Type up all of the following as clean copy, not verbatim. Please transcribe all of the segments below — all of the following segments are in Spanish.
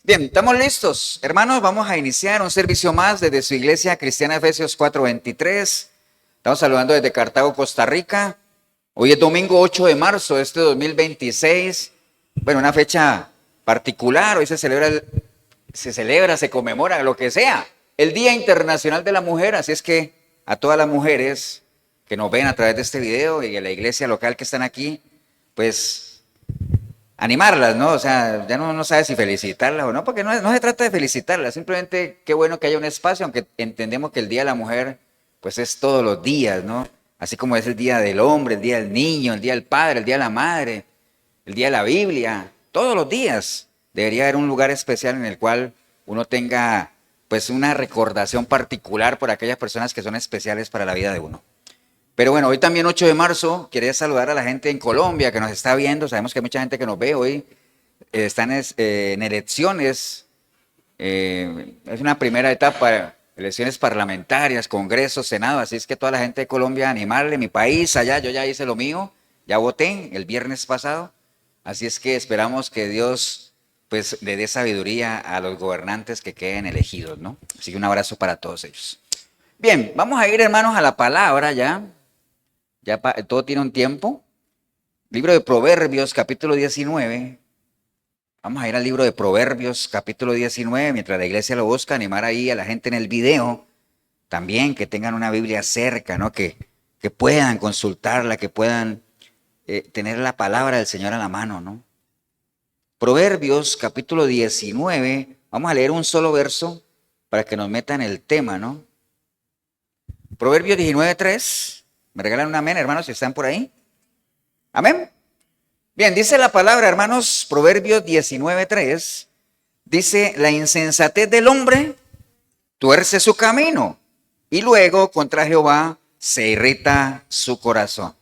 Bien, estamos listos. Hermanos, vamos a iniciar un servicio más desde su iglesia cristiana Efesios 4:23. Estamos saludando desde Cartago, Costa Rica. Hoy es domingo 8 de marzo de este 2026. Bueno, una fecha particular. Hoy se conmemora, lo que sea. El Día Internacional de la Mujer. Así es que a todas las mujeres que nos ven a través de este video y a la iglesia local que están aquí, pues animarlas, ¿no? O sea, ya no sabe si felicitarlas o no, porque no se trata de felicitarlas, simplemente qué bueno que haya un espacio, aunque entendemos que el Día de la Mujer, pues es todos los días, ¿no? Así como es el Día del Hombre, el Día del Niño, el Día del Padre, el Día de la Madre, el Día de la Biblia, todos los días debería haber un lugar especial en el cual uno tenga, pues, una recordación particular por aquellas personas que son especiales para la vida de uno. Pero bueno, hoy también 8 de marzo, quería saludar a la gente en Colombia que nos está viendo. Sabemos que hay mucha gente que nos ve hoy. Están en elecciones. Es una primera etapa, elecciones parlamentarias, congreso, senado. Así es que toda la gente de Colombia, animarle. Mi país, allá, yo ya hice lo mío. Ya voté el viernes pasado. Así es que esperamos que Dios pues le dé sabiduría a los gobernantes que queden elegidos, ¿no? Así que un abrazo para todos ellos. Bien, vamos a ir, hermanos, a la palabra ya. Todo tiene un tiempo. Libro de Proverbios, capítulo 19. Vamos a ir al libro de Proverbios, capítulo 19, mientras la iglesia lo busca, animar ahí a la gente en el video. También que tengan una Biblia cerca, ¿no? Que puedan consultarla, que puedan tener la palabra del Señor a la mano, ¿no? Proverbios, capítulo 19. Vamos a leer un solo verso para que nos metan el tema, ¿no? Proverbios 19:3. ¿Me regalan un amén, hermanos, si están por ahí? Amén. Bien, dice la palabra, hermanos, Proverbios 19:3. Dice, la insensatez del hombre tuerce su camino y luego contra Jehová se irrita su corazón.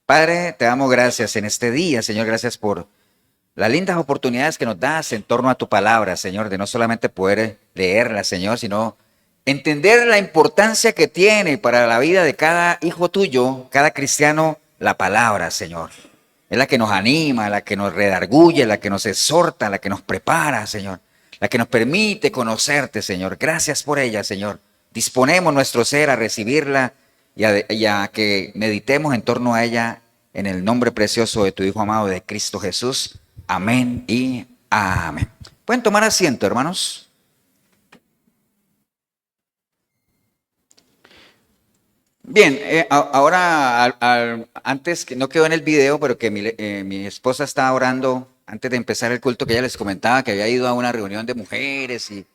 Padre, te damos gracias en este día, Señor, gracias por las lindas oportunidades que nos das en torno a tu palabra, Señor, de no solamente poder leerla, Señor, sino entender la importancia que tiene para la vida de cada hijo tuyo, cada cristiano, la palabra, Señor. Es la que nos anima, la que nos redarguye, la que nos exhorta, la que nos prepara, Señor. La que nos permite conocerte, Señor. Gracias por ella, Señor. Disponemos nuestro ser a recibirla y a que meditemos en torno a ella en el nombre precioso de tu Hijo amado de Cristo Jesús. Amén y amén. ¿Pueden tomar asiento, hermanos? Bien, ahora antes que no quedó en el video, pero que mi esposa estaba orando antes de empezar el culto, que ella les comentaba que había ido a una reunión de mujeres y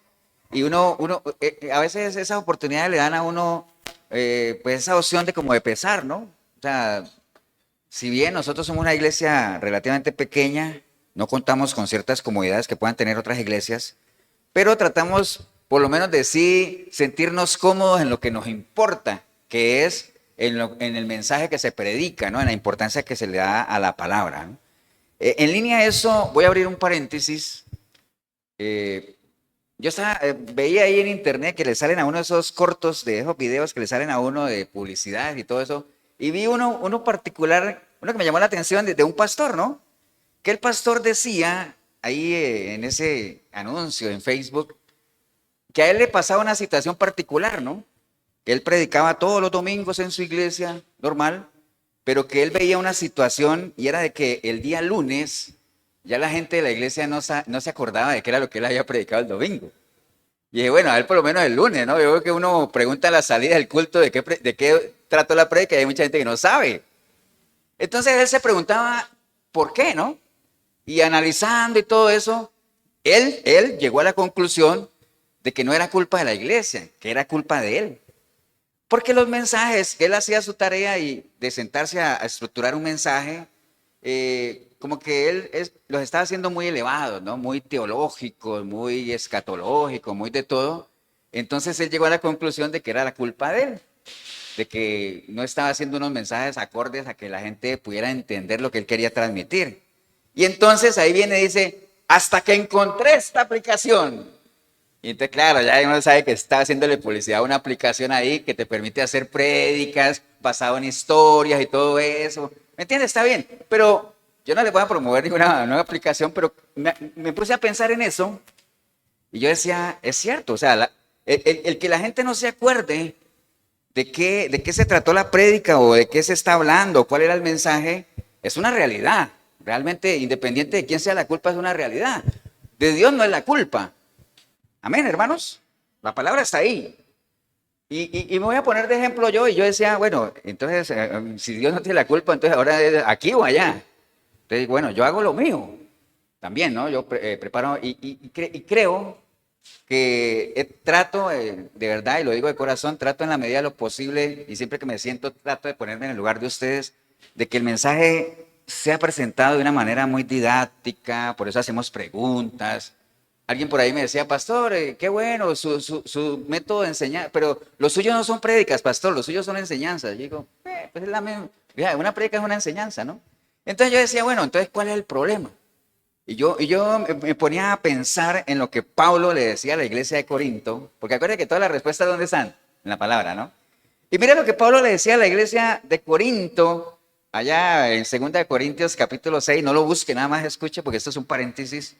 a veces esas oportunidades le dan a uno pues esa opción de como de pesar, ¿no? O sea, si bien nosotros somos una iglesia relativamente pequeña, no contamos con ciertas comodidades que puedan tener otras iglesias, pero tratamos por lo menos de sí sentirnos cómodos en lo que nos importa, que es en el mensaje que se predica, ¿no? En la importancia que se le da a la palabra, ¿no? En línea a eso, voy a abrir un paréntesis. Veía ahí en internet que le salen a uno de esos cortos, de esos videos que le salen a uno de publicidad y todo eso, y vi uno particular, uno que me llamó la atención de un pastor, ¿no? Que el pastor decía ahí en ese anuncio en Facebook, que a él le pasaba una situación particular, ¿no? Que él predicaba todos los domingos en su iglesia, normal, pero que él veía una situación y era de que el día lunes ya la gente de la iglesia no se acordaba de qué era lo que él había predicado el domingo. Y dije, bueno, a él por lo menos el lunes, ¿no? Yo veo que uno pregunta a la salida del culto de qué trató la predica y hay mucha gente que no sabe. Entonces él se preguntaba, ¿por qué, no? Y analizando y todo eso, él llegó a la conclusión de que no era culpa de la iglesia, que era culpa de él. Porque los mensajes, que él hacía su tarea y de sentarse a estructurar un mensaje, como que los estaba haciendo muy elevados, ¿no? Muy teológicos, muy escatológicos, muy de todo. Entonces él llegó a la conclusión de que era la culpa de él, de que no estaba haciendo unos mensajes acordes a que la gente pudiera entender lo que él quería transmitir. Y entonces ahí viene y dice, hasta que encontré esta aplicación. Y entonces, claro, ya uno sabe que está haciéndole publicidad a una aplicación ahí que te permite hacer prédicas basado en historias y todo eso. ¿Me entiendes? Está bien. Pero yo no le voy a promover ninguna nueva aplicación, pero me puse a pensar en eso Y yo decía, es cierto, o sea, el que la gente no se acuerde de qué se trató la prédica o de qué se está hablando, cuál era el mensaje, es una realidad. Realmente, independiente de quién sea la culpa, es una realidad. De Dios no es la culpa. Amén, hermanos. La palabra está ahí. Y me voy a poner de ejemplo yo, y yo decía, bueno, entonces, si Dios no tiene la culpa, entonces ahora es aquí o allá. Entonces, bueno, yo hago lo mío también, ¿no? Yo preparo y creo que trato, de verdad, y lo digo de corazón, trato en la medida de lo posible, y siempre que me siento, trato de ponerme en el lugar de ustedes, de que el mensaje sea presentado de una manera muy didáctica, por eso hacemos preguntas. Alguien por ahí me decía, pastor, qué bueno, su método de enseñar, pero los suyos no son prédicas, pastor, los suyos son enseñanzas. Yo digo, pues es la misma, una prédica es una enseñanza, ¿no? Entonces yo decía, bueno, entonces, ¿cuál es el problema? Y yo me ponía a pensar en lo que Pablo le decía a la iglesia de Corinto, porque acuérdense que todas las respuestas, ¿dónde están? En la palabra, ¿no? Y mira lo que Pablo le decía a la iglesia de Corinto, allá en 2 Corintios capítulo 6, no lo busque, nada más escuche, porque esto es un paréntesis.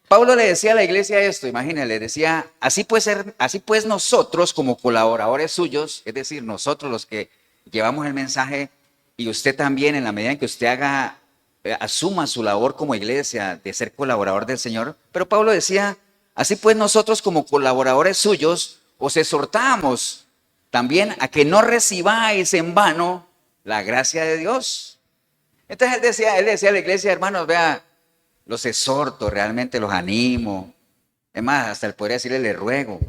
Pablo le decía a la iglesia esto, imagínense, le decía, así pues nosotros como colaboradores suyos, es decir, nosotros los que llevamos el mensaje, y usted también, en la medida en que usted asuma su labor como iglesia de ser colaborador del Señor. Pero Pablo decía, así pues nosotros como colaboradores suyos os exhortamos también a que no recibáis en vano la gracia de Dios. Entonces él decía a la iglesia, hermanos, vea, los exhorto, realmente los animo. Es más, hasta él podría decirle, le ruego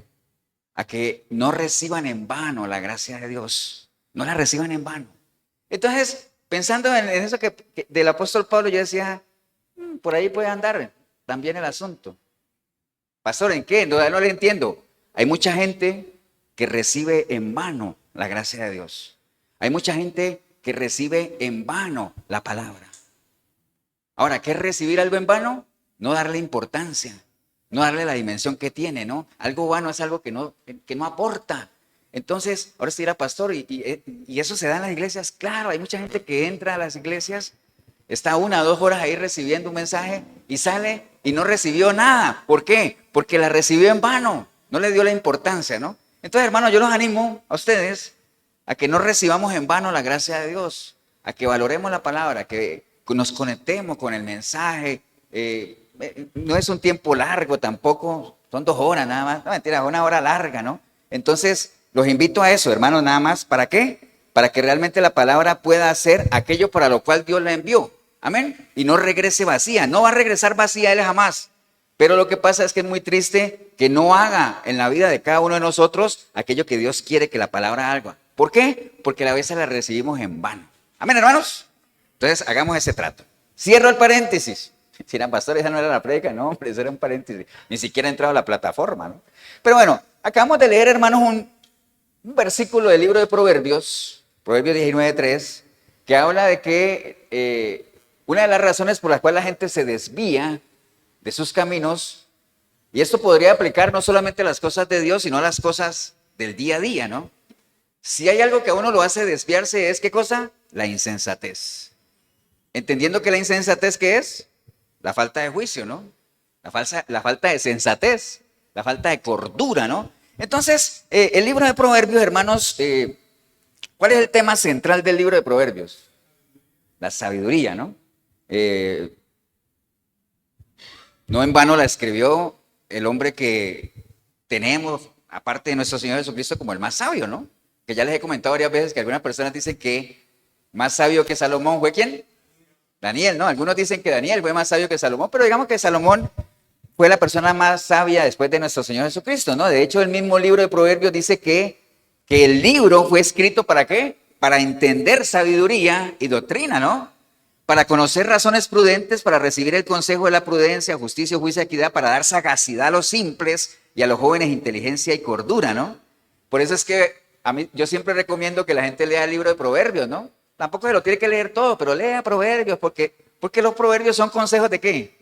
a que no reciban en vano la gracia de Dios. No la reciban en vano. Entonces, pensando en eso del apóstol Pablo, yo decía, por ahí puede andar también el asunto. Pastor, ¿en qué? No le entiendo. Hay mucha gente que recibe en vano la gracia de Dios. Hay mucha gente que recibe en vano la palabra. Ahora, ¿qué es recibir algo en vano? No darle importancia, no darle la dimensión que tiene, ¿no? Algo vano es algo que no aporta. Entonces, ahora sí era pastor, y eso se da en las iglesias. Claro, hay mucha gente que entra a las iglesias, está 1 o 2 horas ahí recibiendo un mensaje y sale y no recibió nada. ¿Por qué? Porque la recibió en vano, no le dio la importancia, ¿no? Entonces, hermanos, yo los animo a ustedes a que no recibamos en vano la gracia de Dios, a que valoremos la palabra, que nos conectemos con el mensaje. No es un tiempo largo tampoco, son 2 horas nada más, no mentira, 1 hora larga, ¿no? Entonces, los invito a eso, hermanos, nada más. ¿Para qué? Para que realmente la palabra pueda hacer aquello para lo cual Dios la envió. Amén. Y no regrese vacía. No va a regresar vacía Él jamás. Pero lo que pasa es que es muy triste que no haga en la vida de cada uno de nosotros aquello que Dios quiere que la palabra haga. ¿Por qué? Porque a veces la recibimos en vano. Amén, hermanos. Entonces, hagamos ese trato. Cierro el paréntesis. Si eran pastores, esa no era la prédica, no, hombre, eso era un paréntesis. Ni siquiera ha entrado a la plataforma, ¿no? Pero bueno, acabamos de leer, hermanos, un versículo del libro de Proverbios, Proverbios 19:3, que habla de que una de las razones por las cuales la gente se desvía de sus caminos, y esto podría aplicar no solamente a las cosas de Dios, sino a las cosas del día a día, ¿no? Si hay algo que a uno lo hace desviarse, ¿es qué cosa? La insensatez. Entendiendo que la insensatez, ¿qué es? La falta de juicio, ¿no? La falta de sensatez, la falta de cordura, ¿no? Entonces, el libro de Proverbios, hermanos, ¿cuál es el tema central del libro de Proverbios? La sabiduría, ¿no? No en vano la escribió el hombre que tenemos, aparte de nuestro Señor Jesucristo, como el más sabio, ¿no? Que ya les he comentado varias veces que algunas personas dicen que más sabio que Salomón fue ¿quién? Daniel, ¿no? Algunos dicen que Daniel fue más sabio que Salomón, pero digamos que Salomón fue la persona más sabia después de nuestro Señor Jesucristo, ¿no? De hecho, el mismo libro de Proverbios dice que el libro fue escrito ¿para qué? Para entender sabiduría y doctrina, ¿no? Para conocer razones prudentes, para recibir el consejo de la prudencia, justicia, juicio y equidad, para dar sagacidad a los simples y a los jóvenes inteligencia y cordura, ¿no? Por eso es que yo siempre recomiendo que la gente lea el libro de Proverbios, ¿no? Tampoco se lo tiene que leer todo, pero lea Proverbios, porque los Proverbios son consejos ¿de qué?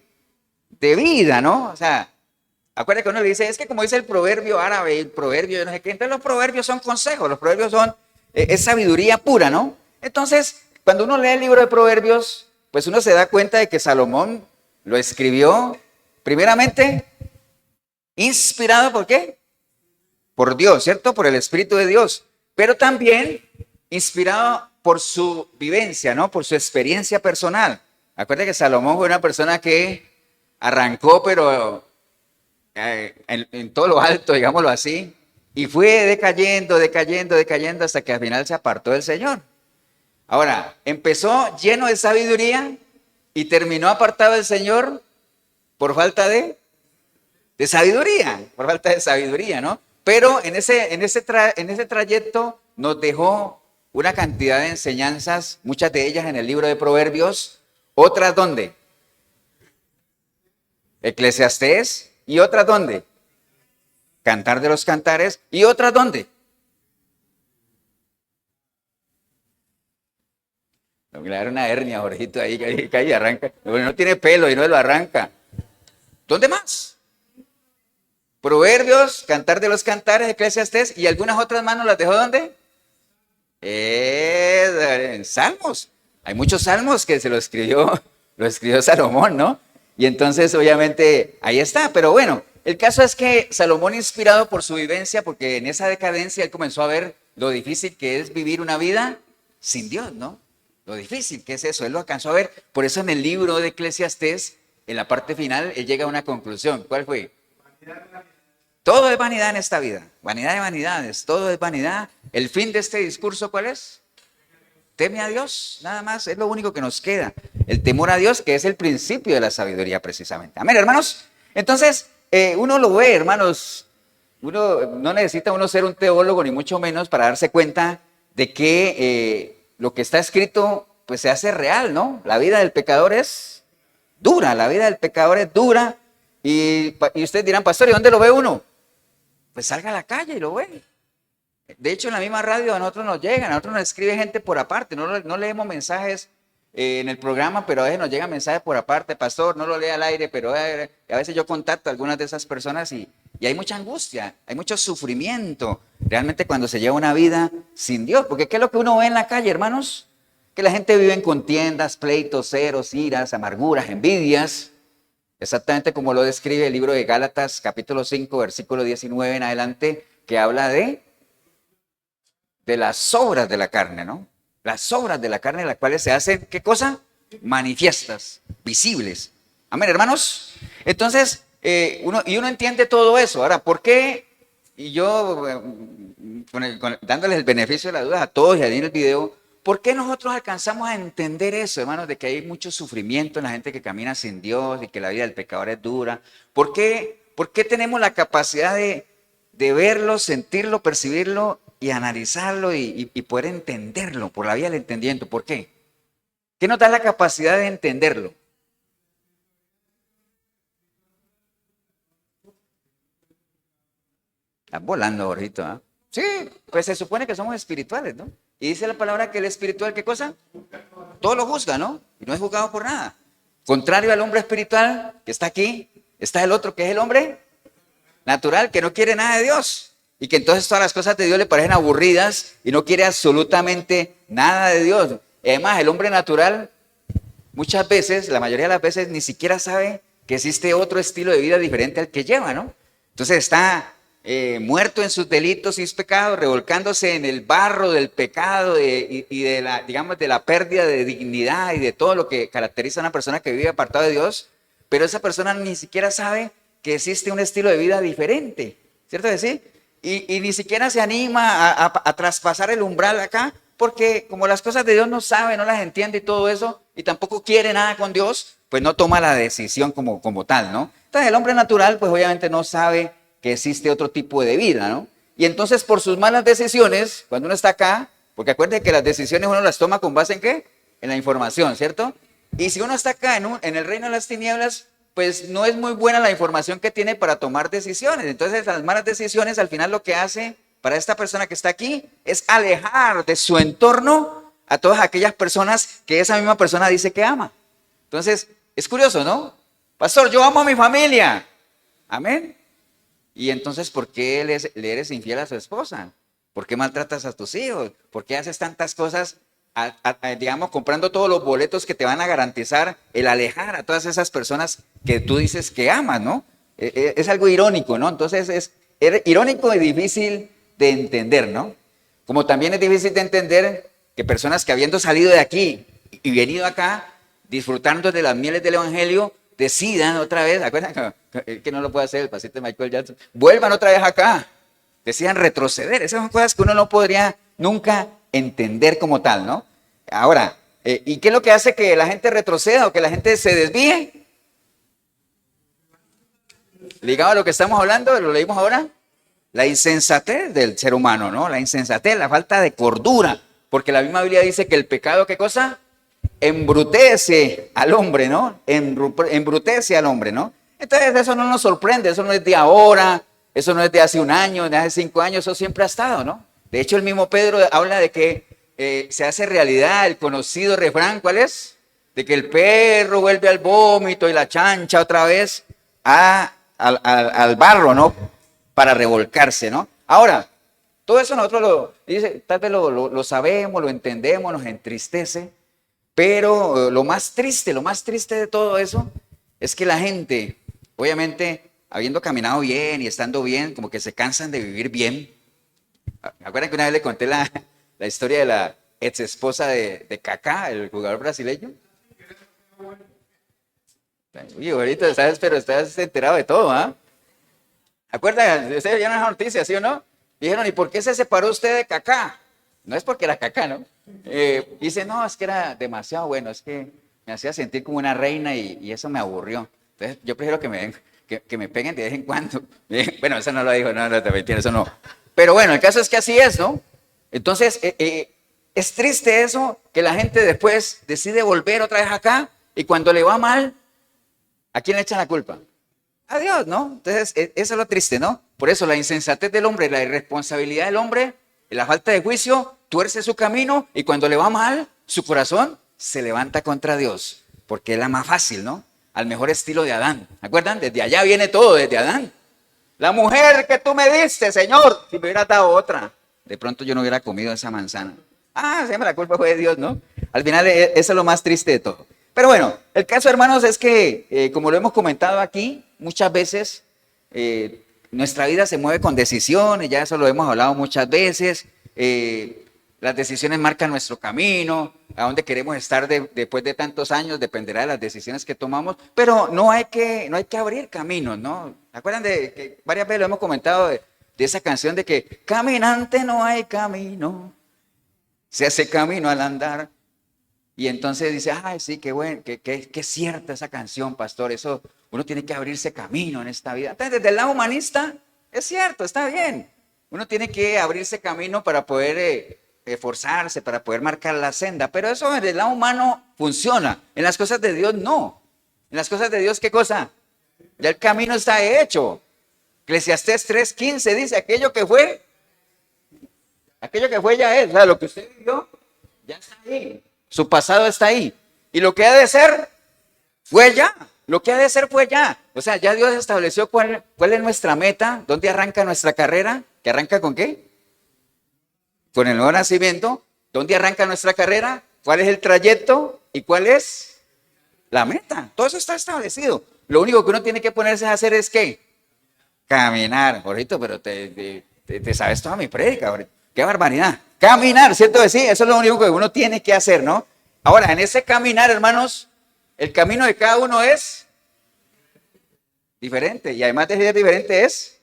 De vida, ¿no? O sea, acuérdate que uno le dice, es que como dice el proverbio árabe, el proverbio, no sé qué, entonces los proverbios son consejos, los proverbios son, es sabiduría pura, ¿no? Entonces, cuando uno lee el libro de Proverbios, pues uno se da cuenta de que Salomón lo escribió, primeramente, Inspirado ¿por qué? Por Dios, ¿cierto? Por el Espíritu de Dios. Pero también inspirado por su vivencia, ¿no? Por su experiencia personal. Acuérdate que Salomón fue una persona que arrancó, pero en todo lo alto, digámoslo así, y fue decayendo, decayendo, decayendo hasta que al final se apartó del Señor. Ahora, empezó lleno de sabiduría y terminó apartado del Señor por falta de sabiduría, por falta de sabiduría, ¿no? Pero en ese trayecto nos dejó una cantidad de enseñanzas, muchas de ellas en el libro de Proverbios, otras ¿dónde? Eclesiastés, y otras ¿dónde? Cantar de los Cantares, y otras ¿dónde? Le voy a dar una hernia, Jorgito, ahí y arranca. No tiene pelo y no lo arranca. ¿Dónde más? Proverbios, Cantar de los Cantares, Eclesiastés, y algunas otras manos las dejó ¿dónde? En Salmos. Hay muchos salmos que lo escribió Salomón, ¿no? Y entonces, obviamente, ahí está. Pero bueno, el caso es que Salomón, inspirado por su vivencia, porque en esa decadencia él comenzó a ver lo difícil que es vivir una vida sin Dios, ¿no? Lo difícil que es eso, él lo alcanzó a ver. Por eso en el libro de Eclesiastés, en la parte final, él llega a una conclusión. ¿Cuál fue? Todo es vanidad en esta vida. Vanidad de vanidades, todo es vanidad. El fin de este discurso, ¿cuál es? Teme a Dios, nada más, es lo único que nos queda. El temor a Dios, que es el principio de la sabiduría precisamente. Amén, hermanos. Entonces, uno lo ve, hermanos, no necesita uno ser un teólogo, ni mucho menos, para darse cuenta de que lo que está escrito, pues se hace real, ¿no? La vida del pecador es dura, la vida del pecador es dura. Y ustedes dirán, pastor, ¿y dónde lo ve uno? Pues salga a la calle y lo ve. De hecho, en la misma radio a nosotros nos llegan, a nosotros nos escribe gente por aparte, no leemos mensajes en el programa, pero a veces nos llegan mensajes por aparte, pastor, no lo lea al aire, pero a veces yo contacto a algunas de esas personas y hay mucha angustia, hay mucho sufrimiento, realmente cuando se lleva una vida sin Dios, porque ¿qué es lo que uno ve en la calle, hermanos? Que la gente vive en contiendas, pleitos, celos, iras, amarguras, envidias, exactamente como lo describe el libro de Gálatas, capítulo 5, versículo 19 en adelante, que habla de las obras de la carne, ¿no? Las obras de la carne, las cuales se hacen, ¿qué cosa? Manifiestas, visibles. Amén, hermanos. Entonces, uno entiende todo eso. Ahora, ¿por qué? Y yo, dándoles el beneficio de la duda a todos y ahí en el video, ¿por qué nosotros alcanzamos a entender eso, hermanos? De que hay mucho sufrimiento en la gente que camina sin Dios y que la vida del pecador es dura. ¿Por qué tenemos la capacidad de verlo, sentirlo, percibirlo y analizarlo y poder entenderlo por la vía del entendimiento? ¿Por qué? ¿Qué nos da la capacidad de entenderlo? Estás volando, Jorgito, ¿ah? Sí, pues se supone que somos espirituales, ¿no? Y dice la palabra que el espiritual, ¿qué cosa? Todo lo juzga, ¿no? Y no es juzgado por nada. Contrario al hombre espiritual que está aquí, está el otro que es el hombre natural, que no quiere nada de Dios. Y que entonces todas las cosas de Dios le parecen aburridas y no quiere absolutamente nada de Dios. Y además, el hombre natural muchas veces, la mayoría de las veces, ni siquiera sabe que existe otro estilo de vida diferente al que lleva, ¿no? Entonces está muerto en sus delitos y sus pecados, revolcándose en el barro del pecado y de la, digamos, de la pérdida de dignidad y de todo lo que caracteriza a una persona que vive apartado de Dios, pero esa persona ni siquiera sabe que existe un estilo de vida diferente, ¿cierto que sí? Y ni siquiera se anima a traspasar el umbral acá, porque como las cosas de Dios no sabe, no las entiende y todo eso, y tampoco quiere nada con Dios, pues no toma la decisión como tal, ¿no? Entonces el hombre natural, pues obviamente no sabe que existe otro tipo de vida, ¿no? Y entonces por sus malas decisiones, cuando uno está acá, porque acuérdense que las decisiones uno las toma con base en ¿qué? En la información, ¿cierto? Y si uno está acá en el reino de las tinieblas, pues no es muy buena la información que tiene para tomar decisiones. Entonces las malas decisiones al final lo que hace para esta persona que está aquí es alejar de su entorno a todas aquellas personas que esa misma persona dice que ama. Entonces, es curioso, ¿no? Pastor, yo amo a mi familia. Amén. Y entonces, ¿por qué le eres infiel a su esposa? ¿Por qué maltratas a tus hijos? ¿Por qué haces tantas cosas, digamos, comprando todos los boletos que te van a garantizar el alejar a todas esas personas que tú dices que amas, ¿no? Es algo irónico, ¿no? Entonces es irónico y difícil de entender, ¿no? Como también es difícil de entender que personas que habiendo salido de aquí y venido acá, disfrutando de las mieles del Evangelio, decidan otra vez, ¿acuerdan que no lo puede hacer el pasito de Michael Jackson? Vuelvan otra vez acá, decidan retroceder. Esas son cosas que uno no podría nunca entender como tal, ¿no? Ahora, ¿y qué es lo que hace que la gente retroceda o que la gente se desvíe? Ligado a lo que estamos hablando, lo leímos ahora, la insensatez del ser humano, ¿no? La insensatez, la falta de cordura, porque la misma Biblia dice que el pecado, ¿qué cosa? Embrutece al hombre, ¿no? Embrutece al hombre, ¿no? Entonces eso no nos sorprende, eso no es de ahora, eso no es de hace un año, de hace 5 años, eso siempre ha estado, ¿no? De hecho, el mismo Pedro habla de que se hace realidad el conocido refrán, ¿cuál es? De que el perro vuelve al vómito y la chancha otra vez al barro, ¿no? Para revolcarse, ¿no? Ahora, todo eso nosotros tal vez lo sabemos, lo entendemos, nos entristece, pero lo más triste de todo eso es que la gente, obviamente, habiendo caminado bien y estando bien, como que se cansan de vivir bien. ¿Me acuerdan que una vez le conté la historia de la ex esposa de Kaká, el jugador brasileño? Uy, ahorita sabes, pero estás enterado de todo, ¿ah? ¿Acuerdan? Ustedes vieron esa noticia, ¿sí o no? Dijeron, ¿y por qué se separó usted de Kaká? No es porque era Kaká, ¿no? Dice, no, es que era demasiado bueno, es que me hacía sentir como una reina y eso me aburrió. Entonces, yo prefiero que me peguen de vez en cuando. Bueno, eso no lo dijo, no, te mentira, eso no. Pero bueno, el caso es que así es, ¿no? Entonces, es triste eso, que la gente después decide volver otra vez acá y cuando le va mal, ¿a quién le echan la culpa? A Dios, ¿no? Entonces, eso es lo triste, ¿no? Por eso la insensatez del hombre, la irresponsabilidad del hombre, la falta de juicio, tuerce su camino y cuando le va mal, su corazón se levanta contra Dios, porque es la más fácil, ¿no? Al mejor estilo de Adán. ¿Acuerdan? Desde allá viene todo, desde Adán. La mujer que tú me diste, Señor, si me hubiera dado otra, de pronto yo no hubiera comido esa manzana. Siempre la culpa fue de Dios, ¿no? Al final, eso es lo más triste de todo. Pero bueno, el caso, hermanos, es que, como lo hemos comentado aquí, muchas veces nuestra vida se mueve con decisiones, ya eso lo hemos hablado muchas veces. Las decisiones marcan nuestro camino, a dónde queremos estar después de tantos años, dependerá de las decisiones que tomamos, pero no hay que abrir caminos, ¿no? ¿Se acuerdan de que varias veces lo hemos comentado de esa canción de que caminante no hay camino, se hace camino al andar? Y entonces dice, ay, sí, qué bueno, qué cierta esa canción, pastor, eso, uno tiene que abrirse camino en esta vida. Entonces, desde el lado humanista, es cierto, está bien. Uno tiene que abrirse camino para poder esforzarse, para poder marcar la senda, pero eso en el lado humano funciona. En las cosas de Dios, no. En las cosas de Dios, ¿qué cosa? Ya el camino está hecho. Eclesiastés 3:15 dice, aquello que fue ya es. O sea, lo que usted vivió, ya está ahí. Su pasado está ahí. Y lo que ha de ser, fue ya. Lo que ha de ser, fue ya. O sea, ya Dios estableció cuál es nuestra meta, dónde arranca nuestra carrera. ¿Que arranca con qué? Con el nuevo nacimiento. ¿Dónde arranca nuestra carrera? ¿Cuál es el trayecto? ¿Y cuál es la meta? Todo eso está establecido. Lo único que uno tiene que ponerse a hacer es ¿qué? Caminar. Jorito, pero te sabes toda mi prédica, Jorito. ¡Qué barbaridad! Caminar, ¿cierto que sí? Eso es lo único que uno tiene que hacer, ¿no? Ahora, en ese caminar, hermanos, el camino de cada uno es diferente. Y además de ser diferente, es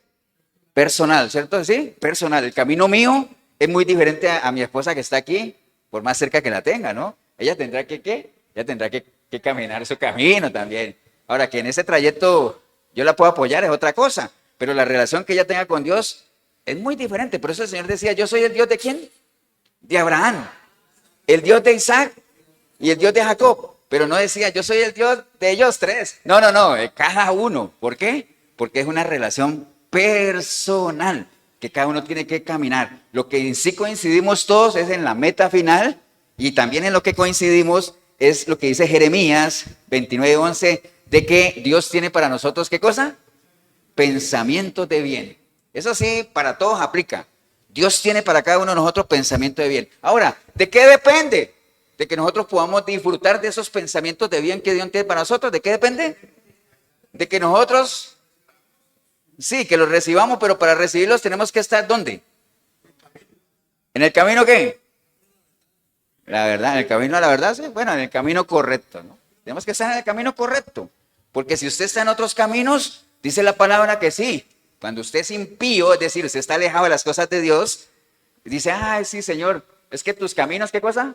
personal, ¿cierto que sí? Personal. El camino mío es muy diferente a mi esposa que está aquí, por más cerca que la tenga, ¿no? Ella tendrá ella tendrá que caminar su camino también. Ahora, que en ese trayecto yo la puedo apoyar es otra cosa, pero la relación que ella tenga con Dios es muy diferente. Por eso el Señor decía, yo soy el Dios de ¿quién? De Abraham, el Dios de Isaac y el Dios de Jacob. Pero no decía, yo soy el Dios de ellos tres. No, de cada uno. ¿Por qué? Porque es una relación personal que cada uno tiene que caminar. Lo que en sí coincidimos todos es en la meta final y también en lo que coincidimos es lo que dice Jeremías 29:11, de que Dios tiene para nosotros, ¿qué cosa? Pensamientos de bien. Eso sí, para todos aplica. Dios tiene para cada uno de nosotros pensamientos de bien. Ahora, ¿de qué depende? De que nosotros podamos disfrutar de esos pensamientos de bien que Dios tiene para nosotros. ¿De qué depende? De que nosotros Sí, que los recibamos, pero para recibirlos tenemos que estar ¿dónde? ¿En el camino qué? La verdad, en el camino a la verdad, sí, bueno, en el camino correcto, ¿no? Tenemos que estar en el camino correcto, porque si usted está en otros caminos, dice la palabra que sí, cuando usted es impío, es decir, usted está alejado de las cosas de Dios, dice, ay, sí, Señor, es que tus caminos, ¿qué cosa?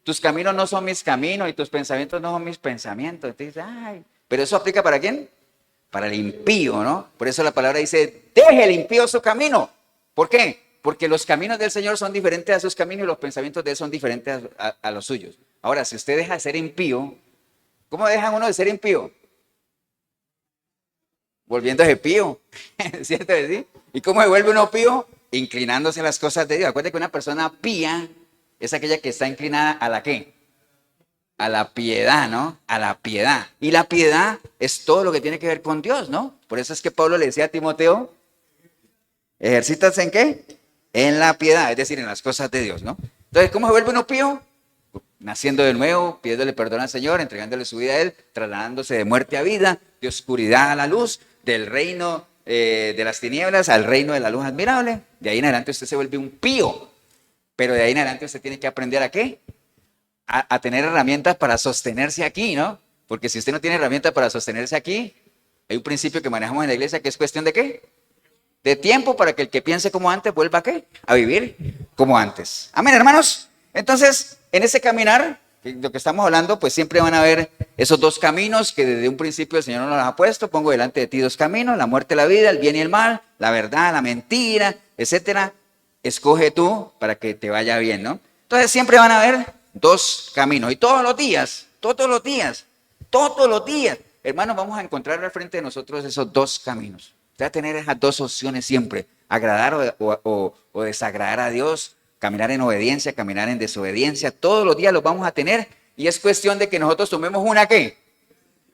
Tus caminos no son mis caminos y tus pensamientos no son mis pensamientos. Entonces dice, ay, pero eso aplica ¿para quién? Para el impío, ¿no? Por eso la palabra dice, deje el impío su camino. ¿Por qué? Porque los caminos del Señor son diferentes a sus caminos y los pensamientos de Él son diferentes a los suyos. Ahora, si usted deja de ser impío, ¿cómo deja uno de ser impío? Volviéndose pío, ¿cierto? ¿Sí? ¿Y cómo se vuelve uno pío? Inclinándose a las cosas de Dios. Acuérdate que una persona pía es aquella que está inclinada a la ¿qué? A la piedad, ¿no? A la piedad. Y la piedad es todo lo que tiene que ver con Dios, ¿no? Por eso es que Pablo le decía a Timoteo, ejercítate ¿en qué? En la piedad, es decir, en las cosas de Dios, ¿no? Entonces, ¿cómo se vuelve uno pío? Naciendo de nuevo, pidiéndole perdón al Señor, entregándole su vida a Él, trasladándose de muerte a vida, de oscuridad a la luz, del reino de las tinieblas al reino de la luz admirable. De ahí en adelante usted se vuelve un pío, pero de ahí en adelante usted tiene que aprender ¿a qué? A tener herramientas para sostenerse aquí, ¿no? Porque si usted no tiene herramientas para sostenerse aquí, hay un principio que manejamos en la iglesia que es cuestión de ¿qué? De tiempo para que el que piense como antes vuelva ¿a qué? A vivir como antes. Amén, hermanos. Entonces, en ese caminar, lo que estamos hablando, pues siempre van a haber esos dos caminos que desde un principio el Señor nos los ha puesto. Pongo delante de ti dos caminos, la muerte y la vida, el bien y el mal, la verdad, la mentira, etcétera. Escoge tú para que te vaya bien, ¿no? Entonces siempre van a haber dos caminos y todos los días, hermanos, vamos a encontrar al frente de nosotros esos dos caminos. Usted va a tener esas dos opciones siempre, agradar o desagradar a Dios, caminar en obediencia, caminar en desobediencia, todos los días los vamos a tener y es cuestión de que nosotros tomemos una ¿qué?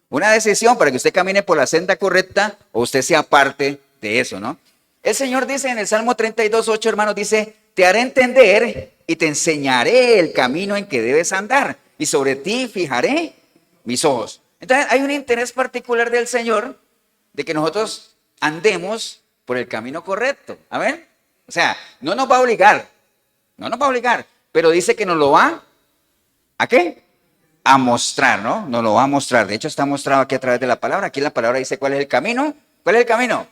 Una decisión para que usted camine por la senda correcta o usted sea parte de eso, ¿no? El Señor dice en el Salmo 32:8, hermanos, dice, te haré entender y te enseñaré el camino en que debes andar y sobre ti fijaré mis ojos. Entonces hay un interés particular del Señor de que nosotros andemos por el camino correcto. ¿Amén? O sea, no nos va a obligar, pero dice que nos lo va ¿a qué? A mostrar, ¿no? Nos lo va a mostrar. De hecho, está mostrado aquí a través de la palabra. Aquí la palabra dice cuál es el camino. ¿Cuál es el camino?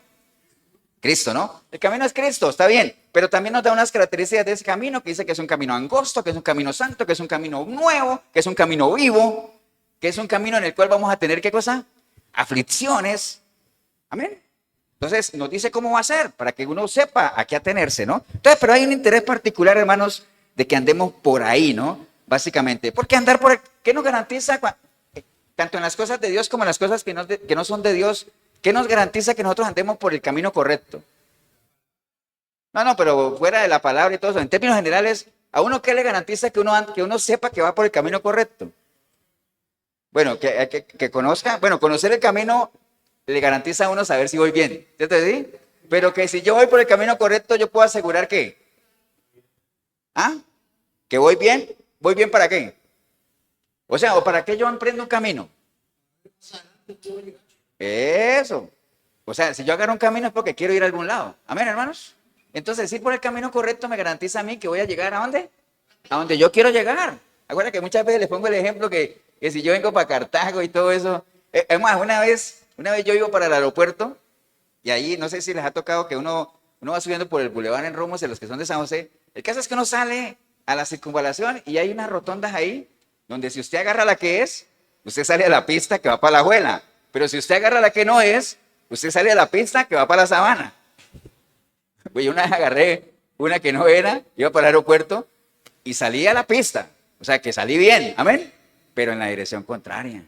Cristo, ¿no? El camino es Cristo, está bien, pero también nos da unas características de ese camino que dice que es un camino angosto, que es un camino santo, que es un camino nuevo, que es un camino vivo, que es un camino en el cual vamos a tener, ¿qué cosa? Aflicciones. Amén. Entonces nos dice cómo va a ser, para que uno sepa a qué atenerse, ¿no? Entonces, pero hay un interés particular, hermanos, de que andemos por ahí, ¿no? Básicamente, porque andar por ahí, ¿qué nos garantiza? Tanto en las cosas de Dios como en las cosas que no son de Dios, ¿qué nos garantiza que nosotros andemos por el camino correcto? No, pero fuera de la palabra y todo eso, en términos generales, ¿a uno qué le garantiza que uno sepa que va por el camino correcto? Bueno, que conozca, bueno, conocer el camino le garantiza a uno saber si voy bien, ¿cierto? ¿Sí? Pero que si yo voy por el camino correcto, yo puedo asegurar que, ¿ah? ¿Que voy bien? ¿Voy bien para qué? O sea, ¿o para qué yo emprendo un camino? Eso. O sea, si yo agarro un camino es porque quiero ir a algún lado. Amén, hermanos. Entonces, ir por el camino correcto me garantiza a mí que voy a llegar ¿a dónde? A donde yo quiero llegar. Acuérdense que muchas veces les pongo el ejemplo que si yo vengo para Cartago y todo eso. Es más, una vez yo iba para el aeropuerto y ahí no sé si les ha tocado que uno va subiendo por el bulevar en Romos, de los que son de San José. El caso es que uno sale a la circunvalación y hay unas rotondas ahí donde si usted agarra la que es, usted sale a la pista que va para la Juela. Pero si usted agarra la que no es, usted sale a la pista que va para la Sabana. Pues yo una vez agarré una que no era, iba para el aeropuerto y salí a la pista. O sea, que salí bien, amén, pero en la dirección contraria.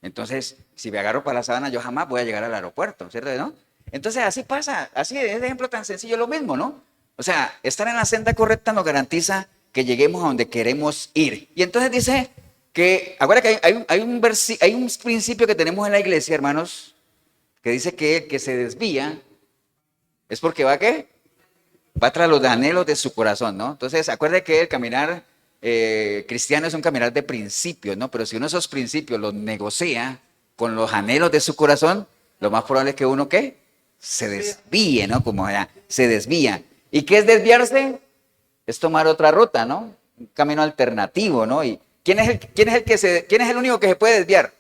Entonces, si me agarro para la Sabana, yo jamás voy a llegar al aeropuerto, ¿cierto? ¿No? Entonces, así pasa, así es el ejemplo tan sencillo, lo mismo, ¿no? O sea, estar en la senda correcta nos garantiza que lleguemos a donde queremos ir. Y entonces dice que, acuérdate que hay un principio que tenemos en la iglesia, hermanos, que dice que el que se desvía es porque va, ¿qué? Va tras los anhelos de su corazón, ¿no? Entonces, acuérdate que el caminar cristiano es un caminar de principios, ¿no? Pero si uno esos principios los negocia con los anhelos de su corazón, lo más probable es que uno, ¿qué? se desvíe, ¿no? Como ya, se desvía. ¿Y qué es desviarse? Es tomar otra ruta, ¿no? Un camino alternativo, ¿no? ¿Y quién es el único que se puede desviar?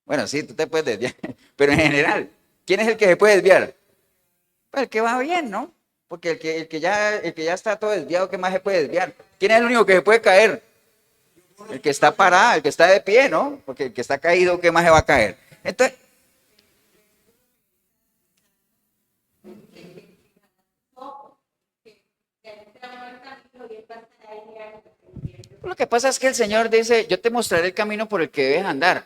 Bueno, sí, tú te puedes desviar, pero en general, ¿quién es el que se puede desviar? Pues el que va bien, ¿no? Porque el que ya está todo desviado, ¿qué más se puede desviar? ¿Quién es el único que se puede caer? El que está parado, el que está de pie, ¿no? Porque el que está caído, ¿qué más se va a caer? Entonces, lo que pasa es que el Señor dice, yo te mostraré el camino por el que debes andar.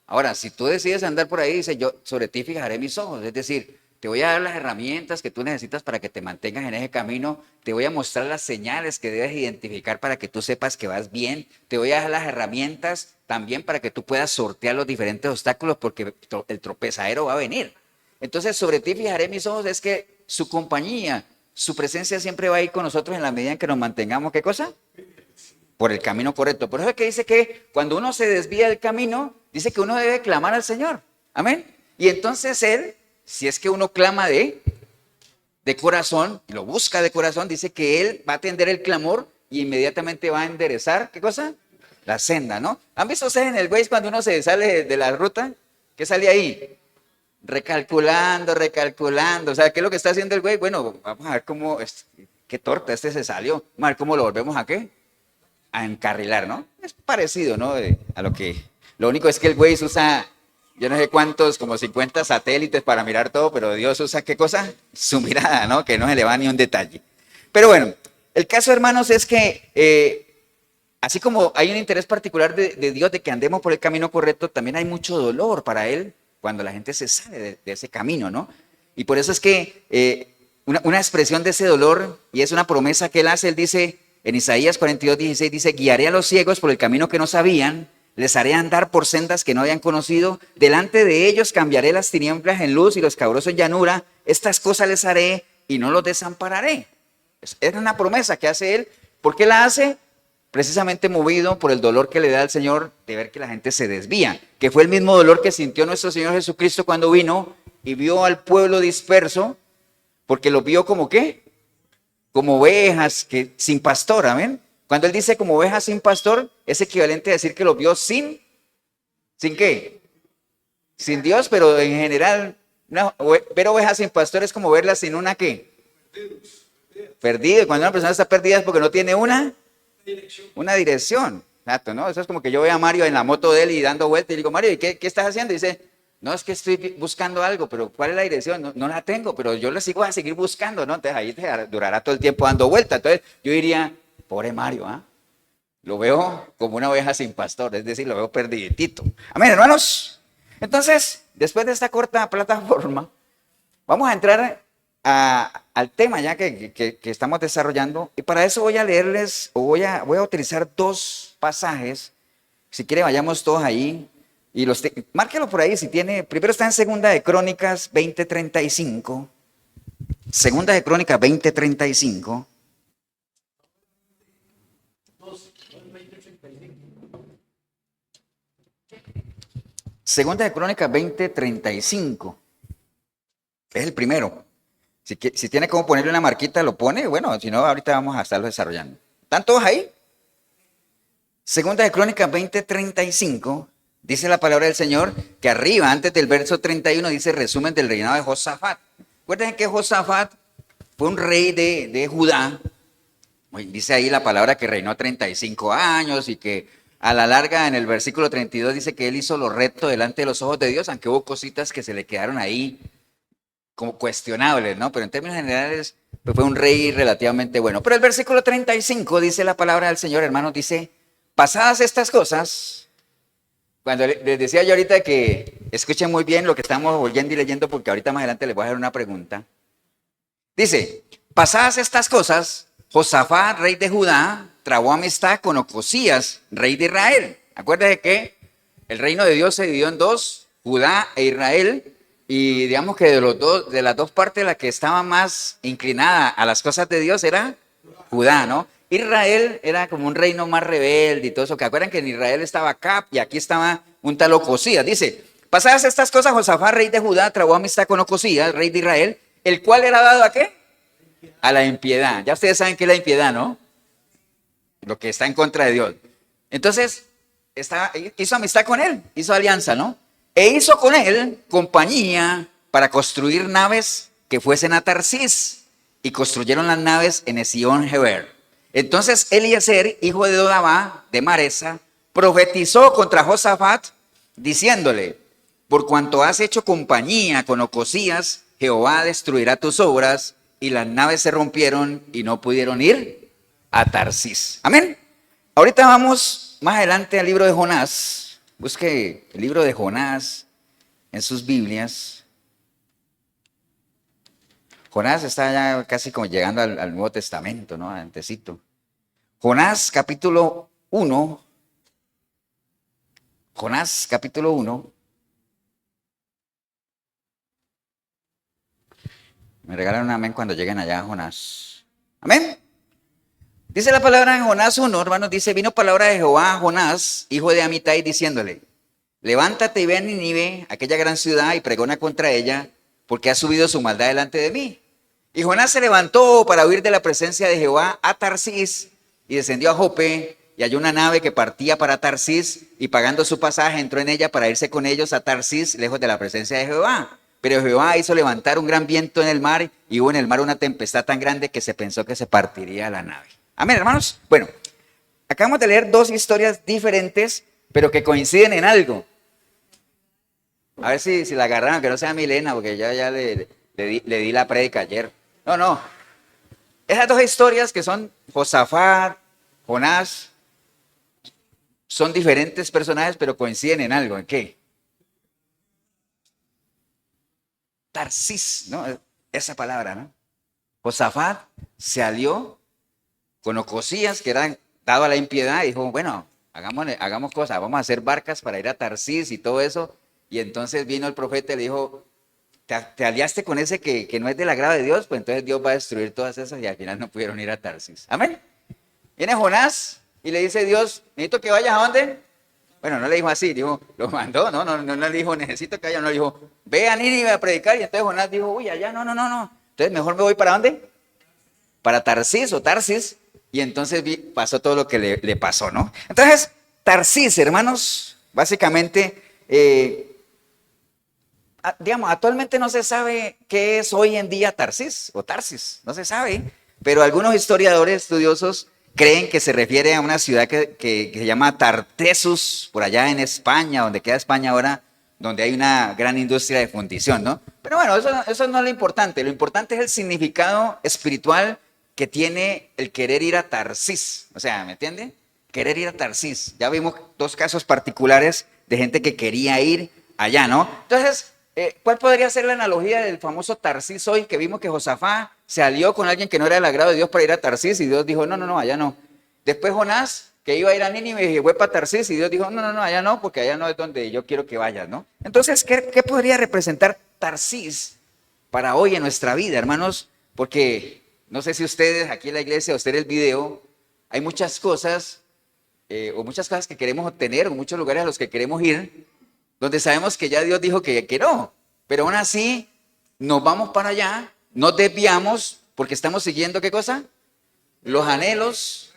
Ahora, si tú decides andar por ahí, dice, yo sobre ti fijaré mis ojos. Es decir, te voy a dar las herramientas que tú necesitas para que te mantengas en ese camino. Te voy a mostrar las señales que debes identificar para que tú sepas que vas bien. Te voy a dar las herramientas también para que tú puedas sortear los diferentes obstáculos porque el tropezadero va a venir. Entonces, sobre ti fijaré mis ojos es que su compañía, su presencia siempre va a ir con nosotros en la medida en que nos mantengamos, ¿qué cosa? Por el camino correcto. Por eso es que dice que cuando uno se desvía del camino, dice que uno debe clamar al Señor. Amén. Y entonces Él, si es que uno clama de corazón, lo busca de corazón, dice que Él va a atender el clamor y inmediatamente va a enderezar, ¿qué cosa? La senda, ¿no? ¿Han visto ustedes en el Waze cuando uno se sale de la ruta? ¿Qué sale ahí? Recalculando, recalculando. O sea, ¿qué es lo que está haciendo el güey? Bueno, vamos a ver cómo, qué torta, se salió. Vamos a ver cómo lo volvemos a qué? A encarrilar, ¿no? Es parecido, ¿no? A lo que... Lo único es que el Waze usa, yo no sé cuántos, como 50 satélites para mirar todo, pero Dios usa, ¿qué cosa? Su mirada, ¿no? Que no se le va ni un detalle. Pero bueno, el caso, hermanos, es que así como hay un interés particular de Dios de que andemos por el camino correcto, también hay mucho dolor para Él cuando la gente se sale de ese camino, ¿no? Y por eso es que una expresión de ese dolor, y es una promesa que Él hace, Él dice... En Isaías 42:16 dice, guiaré a los ciegos por el camino que no sabían, les haré andar por sendas que no habían conocido, delante de ellos cambiaré las tinieblas en luz y los cabrosos en llanura, estas cosas les haré y no los desampararé. Es una promesa que hace Él. ¿Por qué la hace? Precisamente movido por el dolor que le da al Señor de ver que la gente se desvía, que fue el mismo dolor que sintió nuestro Señor Jesucristo cuando vino y vio al pueblo disperso, porque lo vio como ¿qué? Como ovejas sin pastor, amén. Cuando Él dice como ovejas sin pastor, es equivalente a decir que lo vio ¿sin qué? Sin Dios, pero en general, ver ovejas sin pastor es como verlas sin una ¿qué? Perdida. Cuando una persona está perdida es porque no tiene una dirección. Exacto, ¿no? Eso es como que yo veo a Mario en la moto de él y dando vueltas y digo, Mario, ¿y qué estás haciendo? Y dice, no, es que estoy buscando algo, pero ¿cuál es la dirección? No la tengo, pero yo la sigo a seguir buscando, ¿no? Entonces ahí te durará todo el tiempo dando vueltas. Entonces yo diría, pobre Mario, ¿ah? Lo veo como una oveja sin pastor, es decir, lo veo perdidito. Amén, hermanos. Entonces, después de esta corta plataforma, vamos a entrar al tema ya que estamos desarrollando. Y para eso voy a leerles, o voy a utilizar dos pasajes. Si quiere, vayamos todos ahí. Y márquelo por ahí si tiene. Primero está en Segunda de Crónicas 20:35. Segunda de Crónicas 20:35. Segunda de Crónicas 20:35. Es el primero. Si tiene como ponerle una marquita, lo pone. Bueno, si no, ahorita vamos a estarlo desarrollando. ¿Están todos ahí? Segunda de Crónicas 20:35. Dice la palabra del Señor que arriba, antes del verso 31, dice resumen del reinado de Josafat. Recuerden que Josafat fue un rey de Judá. Dice ahí la palabra que reinó 35 años y que a la larga en el versículo 32 dice que él hizo lo recto delante de los ojos de Dios, aunque hubo cositas que se le quedaron ahí como cuestionables, ¿no? Pero en términos generales pues fue un rey relativamente bueno. Pero el versículo 35 dice la palabra del Señor, hermanos, dice, pasadas estas cosas... Cuando les decía yo ahorita que escuchen muy bien lo que estamos oyendo y leyendo, porque ahorita más adelante les voy a hacer una pregunta. Dice, pasadas estas cosas, Josafat, rey de Judá, trabó amistad con Ocosías, rey de Israel. Acuérdense que el reino de Dios se dividió en dos, Judá e Israel, y digamos que de las dos partes la que estaba más inclinada a las cosas de Dios era Judá, ¿no? Israel era como un reino más rebelde y todo eso, que acuerdan que en Israel estaba Acab y aquí estaba un tal Ocosías. Dice, Pasadas estas cosas, Josafat, rey de Judá, trabó amistad con Ocosías, rey de Israel, el cual era dado ¿a qué? A la impiedad. Ya ustedes saben qué es la impiedad, ¿no? Lo que está en contra de Dios. Entonces, hizo amistad con él, hizo alianza, ¿no? E hizo con él compañía para construir naves que fuesen a Tarsís, y construyeron las naves en Esión-Geber. Entonces Eliezer, hijo de Dodavá, de Maresa, profetizó contra Josafat, diciéndole: por cuanto has hecho compañía con Ocosías, Jehová destruirá tus obras. Y las naves se rompieron y no pudieron ir a Tarsís. Amén. Ahorita vamos más adelante al libro de Jonás. Busque el libro de Jonás en sus Biblias. Jonás está ya casi como llegando al Nuevo Testamento, ¿no? Antecito. Jonás capítulo 1. Jonás capítulo 1. Me regalan un amén cuando lleguen allá a Jonás. Amén. Dice la palabra en Jonás 1, hermanos, dice: vino palabra de Jehová a Jonás, hijo de Amitai, diciéndole: levántate y ve a Nínive, aquella gran ciudad, y pregona contra ella, porque ha subido su maldad delante de mí. Y Jonás se levantó para huir de la presencia de Jehová a Tarsís, y descendió a Jope, y halló una nave que partía para Tarsís, y pagando su pasaje entró en ella para irse con ellos a Tarsís, lejos de la presencia de Jehová. Pero Jehová hizo levantar un gran viento en el mar, y hubo en el mar una tempestad tan grande que se pensó que se partiría la nave. Amén, hermanos. Bueno, acabamos de leer dos historias diferentes, pero que coinciden en algo. A ver si la agarraron, que no sea Milena, porque ya le di la prédica ayer. No. Esas dos historias que son Josafat, Jonás, son diferentes personajes, pero coinciden en algo. ¿En qué? Tarsís, ¿no? Esa palabra, ¿no? Josafat se alió con Ocosías, que era dado a la impiedad, y dijo: bueno, hagamos cosas, vamos a hacer barcas para ir a Tarsís y todo eso. Y entonces vino el profeta y le dijo: te aliaste con ese que no es del agrado de Dios, pues entonces Dios va a destruir todas esas, y al final no pudieron ir a Tarsís. Amén. Viene Jonás y le dice: Dios, necesito que vayas a ¿dónde? Bueno, no le dijo así, dijo, lo mandó, no le dijo necesito que vaya, no le dijo ve a Nínive a predicar. Y entonces Jonás dijo: uy, allá no. Entonces mejor me voy ¿para dónde? Para Tarsís o Tarsis. Y entonces pasó todo lo que le pasó, ¿no? Entonces, Tarsís, hermanos, básicamente, digamos, actualmente no se sabe qué es hoy en día Tarsís o Tarsis, no se sabe, pero algunos historiadores estudiosos creen que se refiere a una ciudad que se llama Tartessus, por allá en España, donde queda España ahora, donde hay una gran industria de fundición, ¿no? Pero bueno, eso no es lo importante es el significado espiritual que tiene el querer ir a Tarsís. O sea, ¿me entiende? Querer ir a Tarsís. Ya vimos dos casos particulares de gente que quería ir allá, ¿no? Entonces, ¿cuál podría ser la analogía del famoso Tarsís hoy? Que vimos que Josafat se alió con alguien que no era del agrado de Dios para ir a Tarsís, y Dios dijo: no, allá no. Después Jonás, que iba a ir a Nínive, y fue para Tarsís, y Dios dijo: no, allá no, porque allá no es donde yo quiero que vayas, ¿no? Entonces, ¿qué podría representar Tarsís para hoy en nuestra vida, hermanos? Porque no sé si ustedes aquí en la iglesia o ustedes el video, hay muchas cosas que queremos obtener, o muchos lugares a los que queremos ir, donde sabemos que ya Dios dijo que no, pero aún así nos vamos para allá, nos desviamos porque estamos siguiendo ¿qué cosa? Los anhelos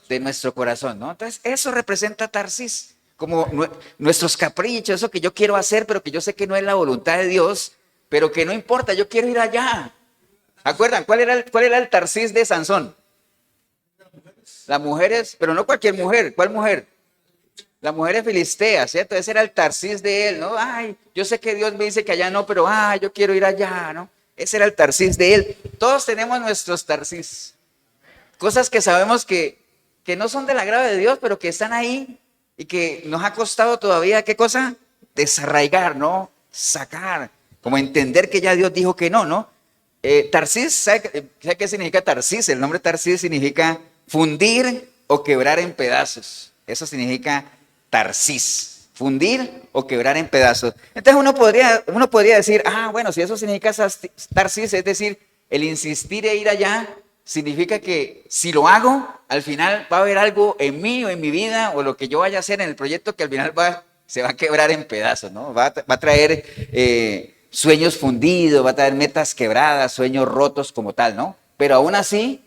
de nuestro corazón, ¿no? Entonces eso representa Tarsís, como nuestros caprichos, eso que yo quiero hacer, pero que yo sé que no es la voluntad de Dios, pero que no importa, yo quiero ir allá. ¿Acuerdan? ¿Cuál era el Tarsís de Sansón? Las mujeres, pero no cualquier mujer. ¿Cuál mujer? Las mujeres filisteas, ¿cierto? Ese era el Tarsís de él, ¿no? Ay, yo sé que Dios me dice que allá no, pero yo quiero ir allá, ¿no? Ese era el Tarsís de él. Todos tenemos nuestros Tarsís. Cosas que sabemos que no son del agrado de Dios, pero que están ahí y que nos ha costado todavía, ¿qué cosa? Desarraigar, ¿no? Sacar, como entender que ya Dios dijo que no, ¿no? Tarsís, ¿sabe qué significa Tarsís? El nombre Tarsís significa fundir o quebrar en pedazos. Eso significa Tarsís, fundir o quebrar en pedazos. Entonces uno podría decir, bueno, si eso significa Tarsís, es decir, el insistir e ir allá, significa que si lo hago, al final va a haber algo en mí o en mi vida, o lo que yo vaya a hacer en el proyecto, que al final va se va a quebrar en pedazos, ¿no? Va a traer sueños fundidos, va a traer metas quebradas, sueños rotos como tal, ¿no? Pero aún así,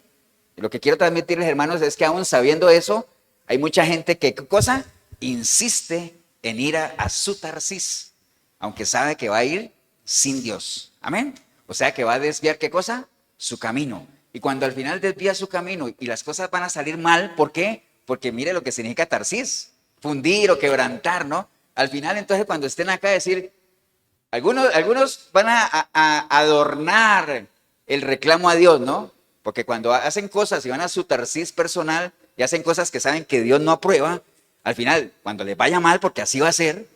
lo que quiero transmitirles, hermanos, es que aún sabiendo eso, hay mucha gente que, ¿qué cosa? Insiste en ir a su Tarsis, aunque sabe que va a ir sin Dios. Amén. O sea que va a desviar, ¿qué cosa? Su camino. Y cuando al final desvía su camino y las cosas van a salir mal, ¿por qué? Porque mire lo que significa Tarsis, fundir o quebrantar, ¿no? Al final, entonces, cuando estén acá, decir, algunos van a adornar el reclamo a Dios, ¿no? Porque cuando hacen cosas y van a su Tarsis personal y hacen cosas que saben que Dios no aprueba, al final, cuando les vaya mal, porque así va a ser,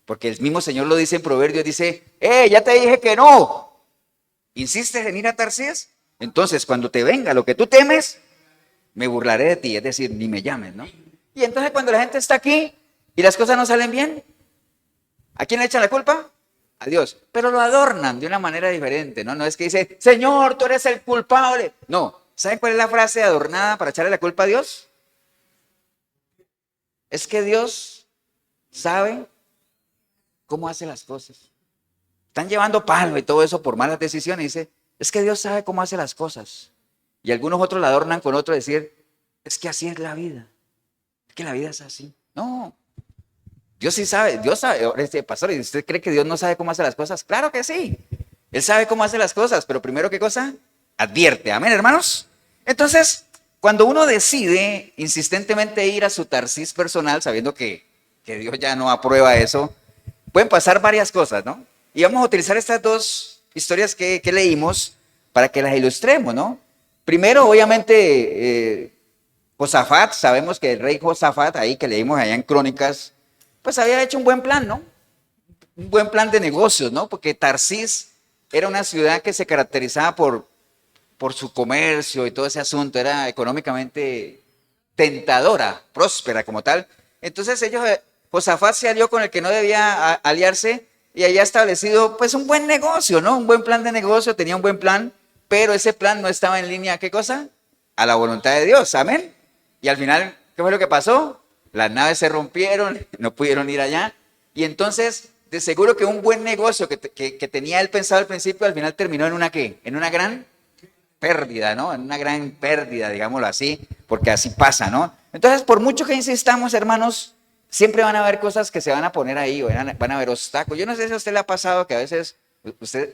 porque el mismo Señor lo dice en Proverbios, dice, ya te dije que no. ¿Insistes en ir a Tarsis? Entonces, cuando te venga lo que tú temes, me burlaré de ti, es decir, ni me llames, ¿no? Y entonces cuando la gente está aquí y las cosas no salen bien, ¿a quién le echan la culpa? A Dios. Pero lo adornan de una manera diferente, ¿no? No es que dice, Señor, tú eres el culpable. No. ¿Saben cuál es la frase adornada para echarle la culpa a Dios? Es que Dios sabe cómo hace las cosas. Están llevando palo y todo eso por malas decisiones. Dice, es que Dios sabe cómo hace las cosas. Y algunos otros la adornan con otro decir, es que así es la vida. Es que la vida es así. No. Dios sí sabe. Dios sabe. Pastor, ¿y usted cree que Dios no sabe cómo hace las cosas? Claro que sí. Él sabe cómo hace las cosas, pero primero, ¿qué cosa? Advierte. Amén, hermanos. Entonces, cuando uno decide insistentemente ir a su Tarsis personal, sabiendo que Dios ya no aprueba eso, pueden pasar varias cosas, ¿no? Y vamos a utilizar estas dos historias que leímos para que las ilustremos, ¿no? Primero, obviamente, Josafat, sabemos que el rey Josafat, ahí que leímos allá en Crónicas, pues había hecho un buen plan, ¿no? Un buen plan de negocios, ¿no? Porque Tarsis era una ciudad que se caracterizaba por su comercio y todo ese asunto, era económicamente tentadora, próspera como tal. Entonces Josafat se alió con el que no debía aliarse y había establecido pues un buen negocio, ¿no? Un buen plan de negocio, tenía un buen plan, pero ese plan no estaba en línea, ¿qué cosa? A la voluntad de Dios, amén. Y al final, ¿qué fue lo que pasó? Las naves se rompieron, no pudieron ir allá. Y entonces, de seguro que un buen negocio que tenía él pensado al principio, al final terminó en una ¿qué? En una gran pérdida, ¿no? En una gran pérdida, digámoslo así, porque así pasa, ¿no? Entonces, por mucho que insistamos, hermanos, siempre van a haber cosas que se van a poner ahí, van a haber obstáculos. Yo no sé si a usted le ha pasado que a veces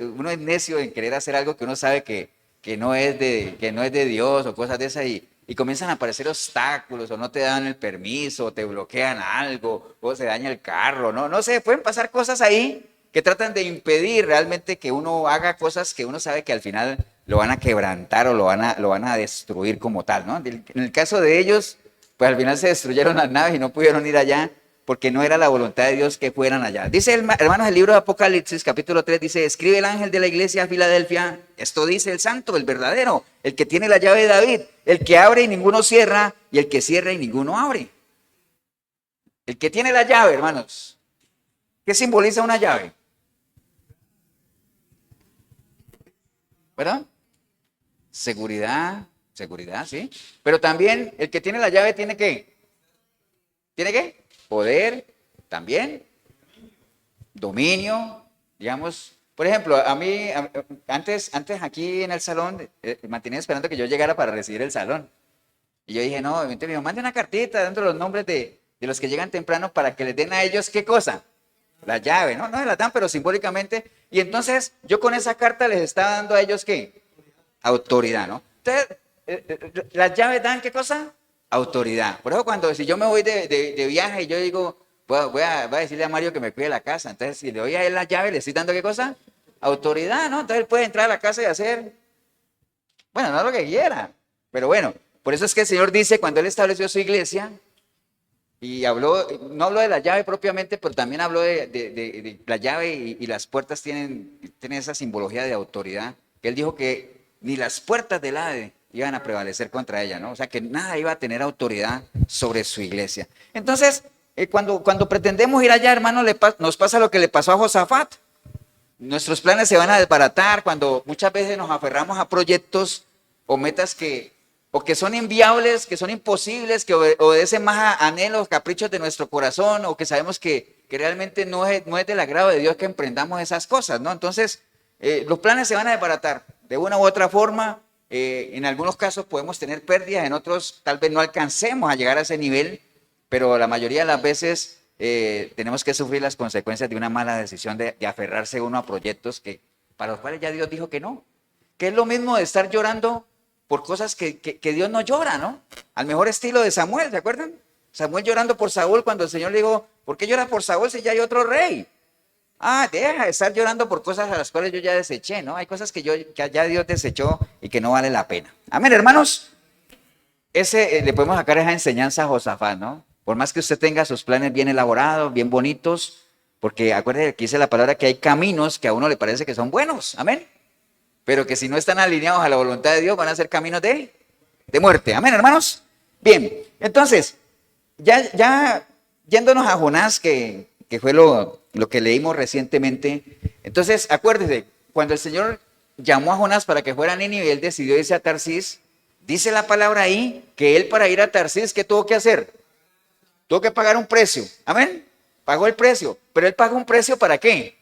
uno es necio en querer hacer algo que uno sabe que no es de Dios o cosas de esas y comienzan a aparecer obstáculos o no te dan el permiso o te bloquean algo o se daña el carro, no sé, pueden pasar cosas ahí que tratan de impedir realmente que uno haga cosas que uno sabe que al final lo van a quebrantar o lo van a destruir como tal, ¿no? En el caso de ellos, pues al final se destruyeron las naves y no pudieron ir allá porque no era la voluntad de Dios que fueran allá. Dice, hermanos, el libro de Apocalipsis, capítulo 3, dice, escribe el ángel de la iglesia a Filadelfia, esto dice el santo, el verdadero, el que tiene la llave de David, el que abre y ninguno cierra, y el que cierra y ninguno abre. El que tiene la llave, hermanos. ¿Qué simboliza una llave? ¿Verdad? Seguridad, sí. Pero también el que tiene la llave tiene ¿qué? ¿Tiene qué? Poder, también. Dominio, digamos. Por ejemplo, a mí, antes aquí en el salón, me tenía esperando que yo llegara para recibir el salón. Y yo dije, no, me mande una cartita dando los nombres de los que llegan temprano para que les den a ellos, ¿qué cosa? La llave, ¿no? No se la dan, pero simbólicamente. Y entonces, yo con esa carta les estaba dando a ellos, ¿qué? Autoridad, ¿no? Entonces, las llaves dan, ¿qué cosa? Autoridad. Por eso si yo me voy de viaje y yo digo, voy a decirle a Mario que me cuide la casa. Entonces, si le doy a él la llave, le estoy dando ¿qué cosa? Autoridad, ¿no? Entonces él puede entrar a la casa y hacer, bueno, no lo que quiera, pero bueno, por eso es que el Señor dice, cuando Él estableció su iglesia, y no habló de la llave propiamente, pero también habló de la llave y las puertas tienen esa simbología de autoridad, que Él dijo que ni las puertas del Hades iban a prevalecer contra ella, ¿no? O sea, que nada iba a tener autoridad sobre su iglesia. Entonces, cuando pretendemos ir allá, hermano, nos pasa lo que le pasó a Josafat. Nuestros planes se van a desbaratar cuando muchas veces nos aferramos a proyectos o metas que son inviables, que son imposibles, que obedecen más a anhelos, caprichos de nuestro corazón, o que sabemos que que realmente no es del agrado de Dios que emprendamos esas cosas, ¿no? Entonces, los planes se van a desbaratar de una u otra forma. En algunos casos podemos tener pérdidas, en otros tal vez no alcancemos a llegar a ese nivel, pero la mayoría de las veces tenemos que sufrir las consecuencias de una mala decisión de aferrarse uno a proyectos para los cuales ya Dios dijo que no. Que es lo mismo de estar llorando por cosas que Dios no llora, ¿no? Al mejor estilo de Samuel, ¿se acuerdan? Samuel llorando por Saúl cuando el Señor le dijo, ¿por qué lloras por Saúl si ya hay otro rey? Ah, deja de estar llorando por cosas a las cuales yo ya deseché, ¿no? Hay cosas que ya Dios desechó y que no vale la pena. Amén, hermanos. Le podemos sacar esa enseñanza a Josafat, ¿no? Por más que usted tenga sus planes bien elaborados, bien bonitos, porque acuérdese que dice la palabra que hay caminos que a uno le parece que son buenos, amén, pero que si no están alineados a la voluntad de Dios van a ser caminos de muerte, amén, hermanos. Bien, entonces, ya yéndonos a Jonás, que fue lo que leímos recientemente, entonces acuérdese, cuando el Señor llamó a Jonás para que fuera a Nínive y él decidió irse a Tarsis, dice la palabra ahí que él para ir a Tarsis, ¿qué tuvo que hacer? Tuvo que pagar un precio, amén, pagó el precio, pero él pagó un precio ¿para qué?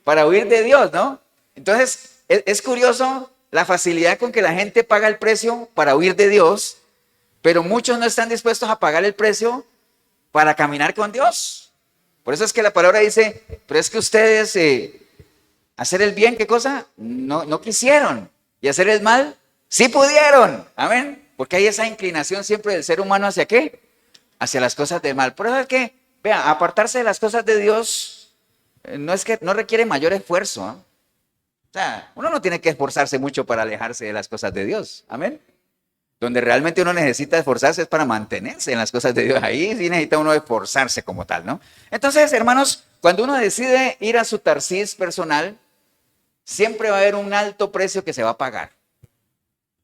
Para huir de Dios, ¿no? Entonces, es curioso la facilidad con que la gente paga el precio para huir de Dios, pero muchos no están dispuestos a pagar el precio para caminar con Dios. Por eso es que la palabra dice, pero es que ustedes hacer el bien, ¿qué cosa? No quisieron. Y hacer el mal, sí pudieron. Amén. Porque hay esa inclinación siempre del ser humano ¿hacia qué? Hacia las cosas del mal. Por eso es que, vea, apartarse de las cosas de Dios no requiere mayor esfuerzo, ¿eh? O sea, uno no tiene que esforzarse mucho para alejarse de las cosas de Dios. Amén. Donde realmente uno necesita esforzarse es para mantenerse en las cosas de Dios. Ahí sí necesita uno esforzarse como tal, ¿no? Entonces, hermanos, cuando uno decide ir a su Tarsis personal, siempre va a haber un alto precio que se va a pagar.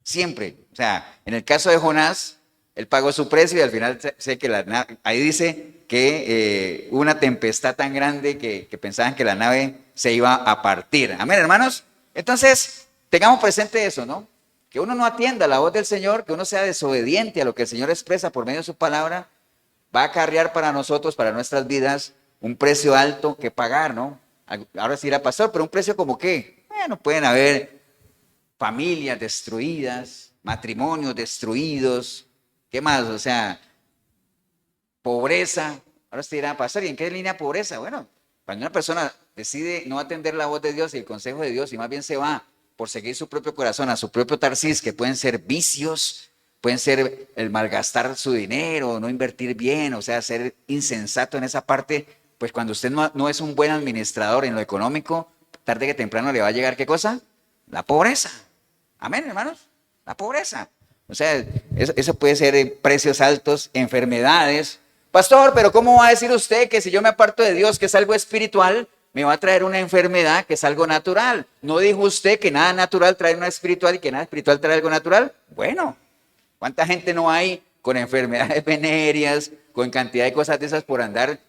Siempre. O sea, en el caso de Jonás, él pagó su precio y al final sé que ahí dice que hubo una tempestad tan grande que pensaban que la nave se iba a partir. Amén, hermanos. Entonces, tengamos presente eso, ¿no? Que uno no atienda la voz del Señor, que uno sea desobediente a lo que el Señor expresa por medio de su palabra, va a acarrear para nosotros, para nuestras vidas, un precio alto que pagar, ¿no? Ahora sí irá pastor, pero un precio como qué. Bueno, pueden haber familias destruidas, matrimonios destruidos, ¿qué más? O sea, pobreza. Ahora sí irá pastor, ¿y en qué línea pobreza? Bueno, cuando una persona decide no atender la voz de Dios y el consejo de Dios y más bien se va por seguir su propio corazón, a su propio Tarsis, que pueden ser vicios, pueden ser el malgastar su dinero, no invertir bien, o sea, ser insensato en esa parte, pues cuando usted no es un buen administrador en lo económico, tarde que temprano le va a llegar, ¿qué cosa? La pobreza. Amén, hermanos, la pobreza. O sea, eso puede ser precios altos, enfermedades. Pastor, pero ¿cómo va a decir usted que si yo me aparto de Dios, que es algo espiritual, me va a traer una enfermedad que es algo natural? ¿No dijo usted que nada natural trae una espiritual y que nada espiritual trae algo natural? Bueno, ¿cuánta gente no hay con enfermedades venéreas, con cantidad de cosas de esas por andar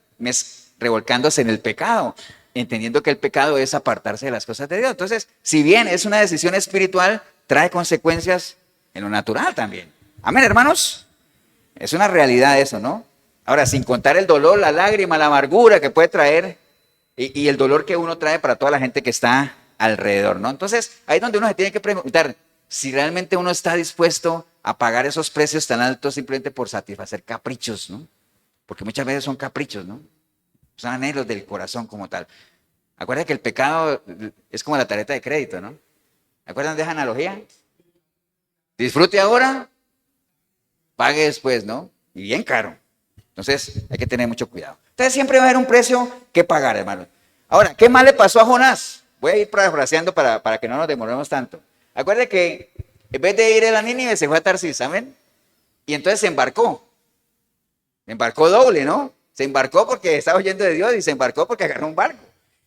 revolcándose en el pecado, entendiendo que el pecado es apartarse de las cosas de Dios? Entonces, si bien es una decisión espiritual, trae consecuencias en lo natural también. Amén, hermanos. Es una realidad eso, ¿no? Ahora, sin contar el dolor, la lágrima, la amargura que puede traer y el dolor que uno trae para toda la gente que está alrededor, ¿no? Entonces, ahí es donde uno se tiene que preguntar si realmente uno está dispuesto a pagar esos precios tan altos simplemente por satisfacer caprichos, ¿no? Porque muchas veces son caprichos, ¿no? Son anhelos del corazón como tal. Acuérdense que el pecado es como la tarjeta de crédito, ¿no? ¿Acuerdan de esa analogía? Disfrute ahora, pague después, ¿no? Y bien caro. Entonces, hay que tener mucho cuidado. Entonces, siempre va a haber un precio que pagar, hermano. Ahora, ¿qué más le pasó a Jonás? Voy a ir parafraseando para que no nos demoremos tanto. Acuérdense que en vez de ir a la Nínive, se fue a Tarsis, ¿amén? Y entonces se embarcó. Embarcó doble, ¿no? Se embarcó porque estaba oyendo de Dios y se embarcó porque agarró un barco.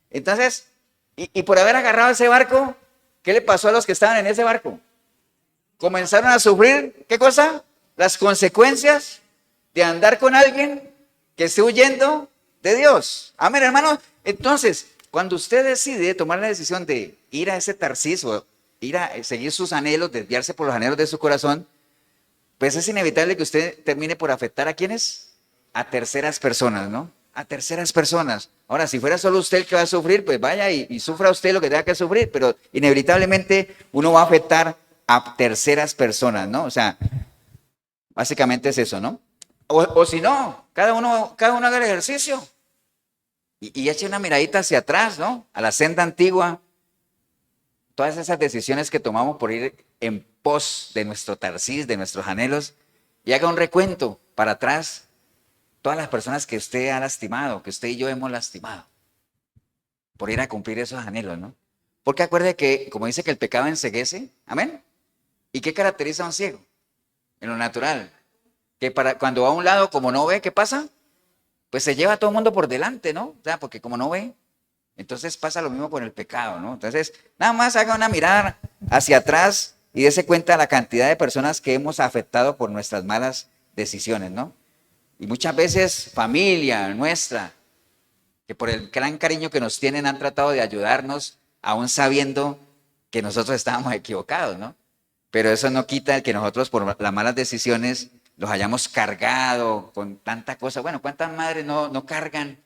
Entonces, y por haber agarrado ese barco, ¿qué le pasó a los que estaban en ese barco? Comenzaron a sufrir, ¿qué cosa? Las consecuencias de andar con alguien que esté huyendo de Dios. Amén, hermano. Entonces, cuando usted decide tomar la decisión de ir a ese Tarsis o ir a seguir sus anhelos, desviarse por los anhelos de su corazón, pues es inevitable que usted termine por afectar a ¿quiénes? A terceras personas, ¿no? a terceras personas. Ahora, si fuera solo usted el que va a sufrir, pues vaya y sufra usted lo que tenga que sufrir, pero inevitablemente uno va a afectar a terceras personas, ¿no? O sea, básicamente es eso, ¿no? O si no, cada uno haga el ejercicio y eche una miradita hacia atrás, ¿no? A la senda antigua. Todas esas decisiones que tomamos por ir en pos de nuestro Tarsis, de nuestros anhelos, y haga un recuento para atrás, todas las personas que usted ha lastimado, que usted y yo hemos lastimado, por ir a cumplir esos anhelos, ¿no? Porque acuerde que, como dice que el pecado enceguece, amén. ¿Y qué caracteriza a un ciego? En lo natural, que cuando va a un lado, como no ve, ¿qué pasa? Pues se lleva a todo el mundo por delante, ¿no? O sea, porque como no ve, entonces pasa lo mismo con el pecado, ¿no? Entonces, nada más haga una mirada hacia atrás y dése cuenta de la cantidad de personas que hemos afectado por nuestras malas decisiones, ¿no? Y muchas veces familia nuestra, que por el gran cariño que nos tienen han tratado de ayudarnos, aún sabiendo que nosotros estábamos equivocados, ¿no? Pero eso no quita el que nosotros por las malas decisiones los hayamos cargado con tanta cosa. Bueno, ¿cuántas madres no cargan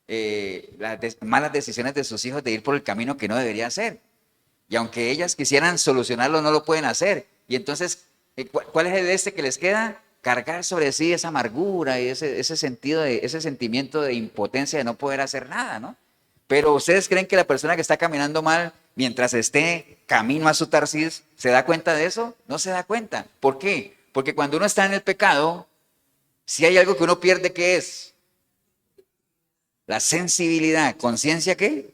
las malas decisiones de sus hijos de ir por el camino que no debería ser? Y aunque ellas quisieran solucionarlo, no lo pueden hacer. Y entonces, ¿cuál es el que les queda? Cargar sobre sí esa amargura y ese sentimiento de impotencia de no poder hacer nada, ¿no? Pero ¿ustedes creen que la persona que está caminando mal, mientras esté camino a su Tarsis, se da cuenta de eso? No se da cuenta. ¿Por qué? Porque cuando uno está en el pecado, si hay algo que uno pierde, ¿qué es? La sensibilidad. ¿Conciencia qué?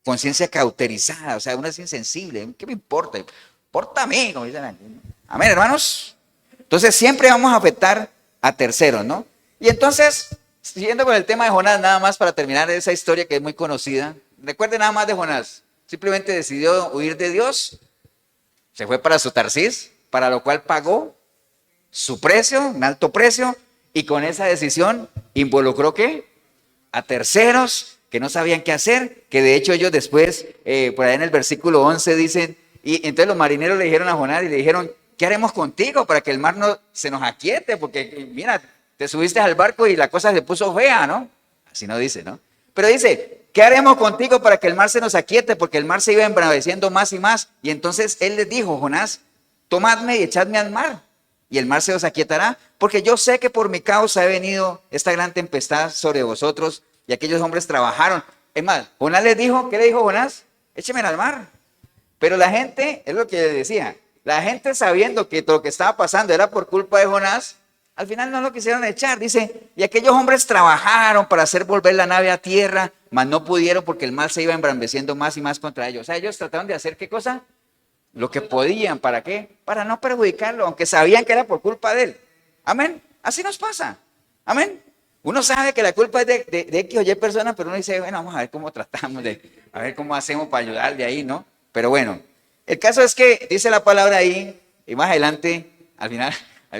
Conciencia cauterizada. O sea, uno es insensible. ¿Qué me importa? Importa a mí, como dicen aquí. Amén, hermanos. Entonces siempre vamos a afectar a terceros, ¿no? Y entonces, siguiendo con el tema de Jonás, nada más para terminar esa historia que es muy conocida. Recuerden nada más de Jonás. Simplemente decidió huir de Dios. Se fue para su Tarsis, para lo cual pagó su precio, un alto precio, y con esa decisión involucró ¿qué? A terceros que no sabían qué hacer, que de hecho ellos después, por ahí en el versículo 11 dicen, y entonces los marineros le dijeron a Jonás y le dijeron, ¿qué haremos contigo para que el mar no se nos aquiete? Porque mira, te subiste al barco y la cosa se puso fea, ¿no? Así no dice, ¿no? Pero dice, ¿qué haremos contigo para que el mar se nos aquiete? Porque el mar se iba embraveciendo más y más. Y entonces él les dijo, Jonás, tomadme y echadme al mar, y el mar se os aquietará, porque yo sé que por mi causa he venido esta gran tempestad sobre vosotros. Y aquellos hombres trabajaron. Es más, Jonás les dijo, ¿qué le dijo Jonás? Écheme al mar. Pero la gente, es lo que le decía, la gente sabiendo que todo lo que estaba pasando era por culpa de Jonás, al final no lo quisieron echar. Dice, y aquellos hombres trabajaron para hacer volver la nave a tierra, mas no pudieron porque el mar se iba embrambeciendo más y más contra ellos. O sea, ellos trataron de hacer ¿qué cosa? Lo que podían. ¿Para qué? Para no perjudicarlo, aunque sabían que era por culpa de él. Amén. Así nos pasa. Amén. Uno sabe que la culpa es de X o Y personas, pero uno dice, bueno, vamos a ver cómo tratamos a ver cómo hacemos para ayudarle ahí, ¿no? Pero bueno, el caso es que dice la palabra ahí, y más adelante, al final,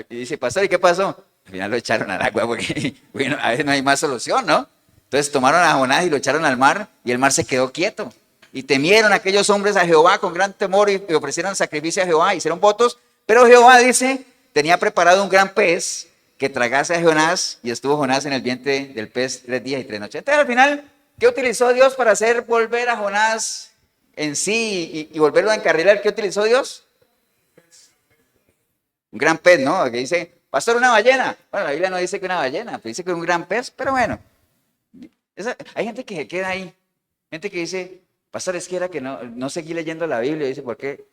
dice, pastor, ¿y qué pasó? Al final lo echaron al agua, porque, bueno, a veces no hay más solución, ¿no? Entonces tomaron a Jonás y lo echaron al mar, y el mar se quedó quieto. Y temieron aquellos hombres a Jehová con gran temor y ofrecieron sacrificio a Jehová, hicieron votos, pero Jehová dice, tenía preparado un gran pez que tragase a Jonás, y estuvo Jonás en el vientre del pez 3 días y 3 noches. Entonces al final, ¿qué utilizó Dios para hacer volver a Jonás en sí y volverlo a encarrilar? ¿Qué utilizó Dios? Un gran pez, ¿no? Que dice, pastor, una ballena. Bueno, la Biblia no dice que una ballena, pero dice que un gran pez, pero bueno. Hay gente que se queda ahí, gente que dice, pastor, es que era que no seguí leyendo la Biblia. Y dice, ¿por qué?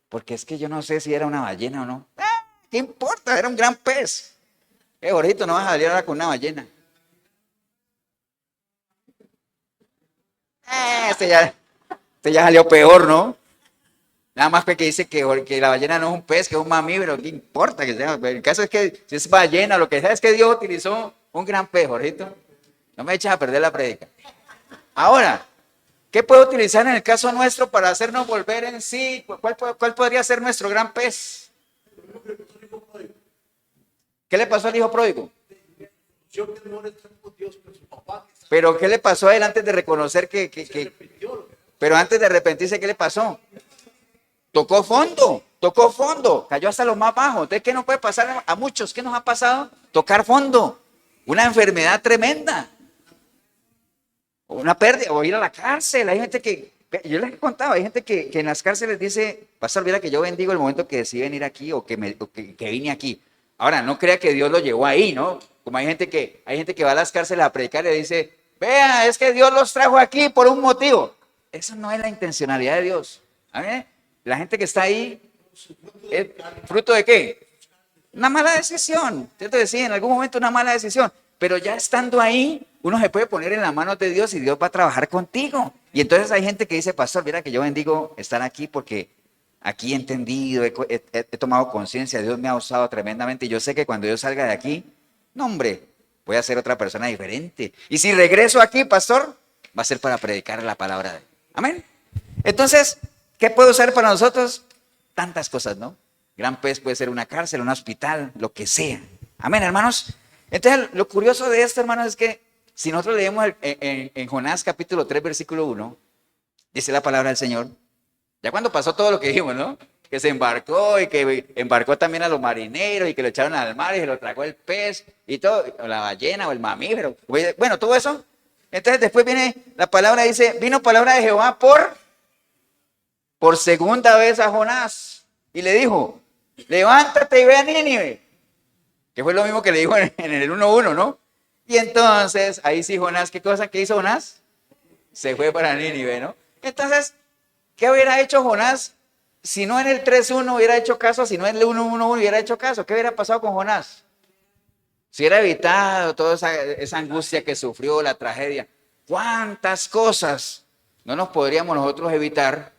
Porque es que yo no sé si era una ballena o no. ¿Qué importa? Era un gran pez. Jorgito, no vas a salir ahora con una ballena. Este ya salió peor, ¿no? Nada más que dice que la ballena no es un pez, que es un mamífero. ¿Qué importa que sea? El caso es que si es ballena, lo que sea es que Dios utilizó un gran pez, Jorgito. No me eches a perder la prédica. Ahora, ¿qué puede utilizar en el caso nuestro para hacernos volver en sí? ¿Cuál podría ser nuestro gran pez? ¿Qué le pasó al hijo pródigo? Pero ¿qué le pasó a él antes de reconocer pero antes de arrepentirse, ¿qué le pasó? Tocó fondo, cayó hasta lo más bajo. Entonces, ¿qué nos puede pasar a muchos? ¿Qué nos ha pasado? Tocar fondo, una enfermedad tremenda. o una pérdida, o ir a la cárcel. Hay gente que, yo les he contado, hay gente que en las cárceles dice, pastor, mira que yo bendigo el momento que decidí venir aquí o que vine aquí. Ahora, no crea que Dios lo llevó ahí, ¿no? Como hay gente que va a las cárceles a predicar y le dice, vea, es que Dios los trajo aquí por un motivo. Eso no es la intencionalidad de Dios. ¿Amén? La gente que está ahí, ¿es fruto de qué? Una mala decisión. Yo te decía, en algún momento una mala decisión. Pero ya estando ahí, uno se puede poner en las manos de Dios y Dios va a trabajar contigo. Y entonces hay gente que dice, pastor, mira que yo bendigo estar aquí porque aquí he entendido, he tomado conciencia, Dios me ha usado tremendamente. Y yo sé que cuando yo salga de aquí, no hombre, voy a ser otra persona diferente. Y si regreso aquí, pastor, va a ser para predicar la palabra de Dios. Amén. Entonces, ¿qué puede usar para nosotros? Tantas cosas, ¿no? Gran pez puede ser una cárcel, un hospital, lo que sea. Amén, hermanos. Entonces, lo curioso de esto, hermanos, es que si nosotros leemos en Jonás capítulo 3, versículo 1, dice la palabra del Señor, ya cuando pasó todo lo que dijimos, ¿no? Que se embarcó y que embarcó también a los marineros y que lo echaron al mar y se lo tragó el pez y todo, o la ballena o el mamífero. Bueno, todo eso. Entonces después viene la palabra, dice, vino palabra de Jehová por segunda vez a Jonás y le dijo, levántate y ve a Nínive. Que fue lo mismo que le dijo en el 1:1, ¿no? Y entonces, ahí sí Jonás, ¿qué cosa? ¿Qué hizo Jonás? Se fue para Nínive, ¿no? Entonces, ¿qué hubiera hecho Jonás si no en el 3:1 hubiera hecho caso, si no en el 1:1 hubiera hecho caso? ¿Qué hubiera pasado con Jonás? Si hubiera evitado toda esa angustia que sufrió, la tragedia. ¿Cuántas cosas no nos podríamos nosotros evitar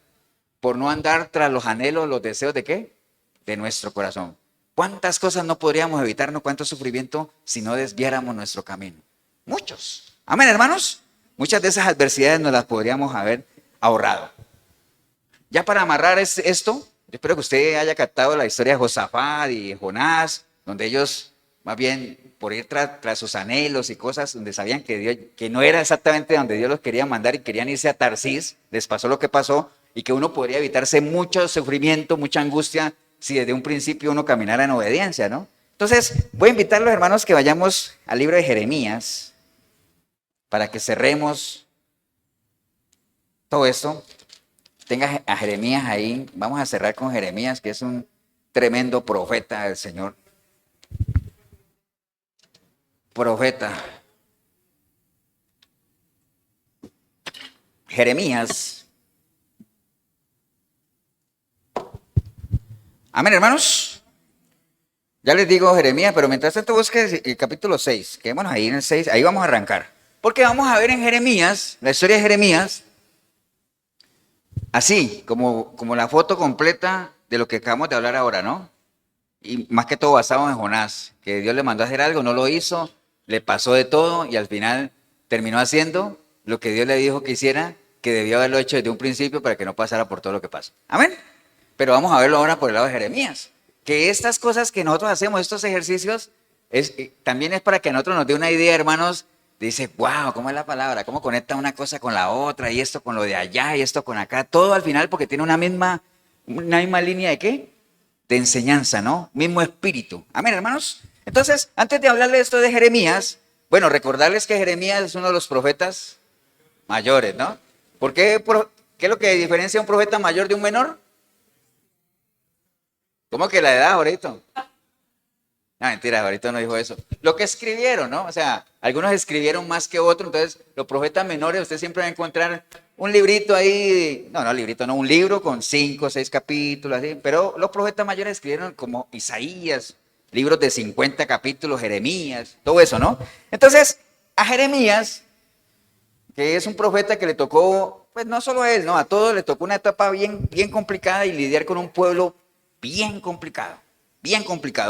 por no andar tras los anhelos, los deseos de qué? De nuestro corazón. ¿Cuántas cosas no podríamos evitarnos, cuánto sufrimiento si no desviáramos nuestro camino? Muchos. Amén, hermanos. Muchas de esas adversidades nos las podríamos haber ahorrado. Ya para amarrar esto, yo espero que usted haya captado la historia de Josafat y Jonás, donde ellos, más bien por ir tras sus anhelos y cosas, donde sabían que no era exactamente donde Dios los quería mandar y querían irse a Tarsis, les pasó lo que pasó, y que uno podría evitarse mucho sufrimiento, mucha angustia, si desde un principio uno caminara en obediencia, ¿no? Entonces, voy a invitar a los hermanos que vayamos al libro de Jeremías, para que cerremos todo esto. Tenga a Jeremías ahí, vamos a cerrar con Jeremías, que es un tremendo profeta del Señor. Profeta. Jeremías. Amén, hermanos. Ya les digo Jeremías, pero mientras tanto busque el capítulo 6. Quedémonos ahí en el 6, ahí vamos a arrancar. Porque vamos a ver en Jeremías, la historia de Jeremías, así como la foto completa de lo que acabamos de hablar ahora, ¿no? Y más que todo basado en Jonás, que Dios le mandó a hacer algo, no lo hizo, le pasó de todo y al final terminó haciendo lo que Dios le dijo que hiciera, que debió haberlo hecho desde un principio para que no pasara por todo lo que pasó. Amén. Pero vamos a verlo ahora por el lado de Jeremías, que estas cosas que nosotros hacemos, estos ejercicios, también es para que a nosotros nos dé una idea, hermanos. Dice, wow, ¿cómo es la palabra? ¿Cómo conecta una cosa con la otra? Y esto con lo de allá y esto con acá. Todo al final porque tiene una misma línea de ¿qué? De enseñanza, ¿no? Mismo espíritu. Amén, hermanos. Entonces, antes de hablarle esto de Jeremías, bueno, recordarles que Jeremías es uno de los profetas mayores, ¿no? ¿Por qué? ¿Qué es lo que diferencia a un profeta mayor de un menor? ¿Cómo que la edad, ahorita? No, mentira, ahorita no dijo eso. Lo que escribieron, ¿no? O sea, algunos escribieron más que otros, entonces los profetas menores, usted siempre va a encontrar un librito ahí, un libro con 5 o 6 capítulos, así, pero los profetas mayores escribieron como Isaías, libros de 50 capítulos, Jeremías, todo eso, ¿no? Entonces, a Jeremías, que es un profeta que le tocó, pues no solo a él, ¿no? A todos le tocó una etapa bien, bien complicada y lidiar con un pueblo bien complicado,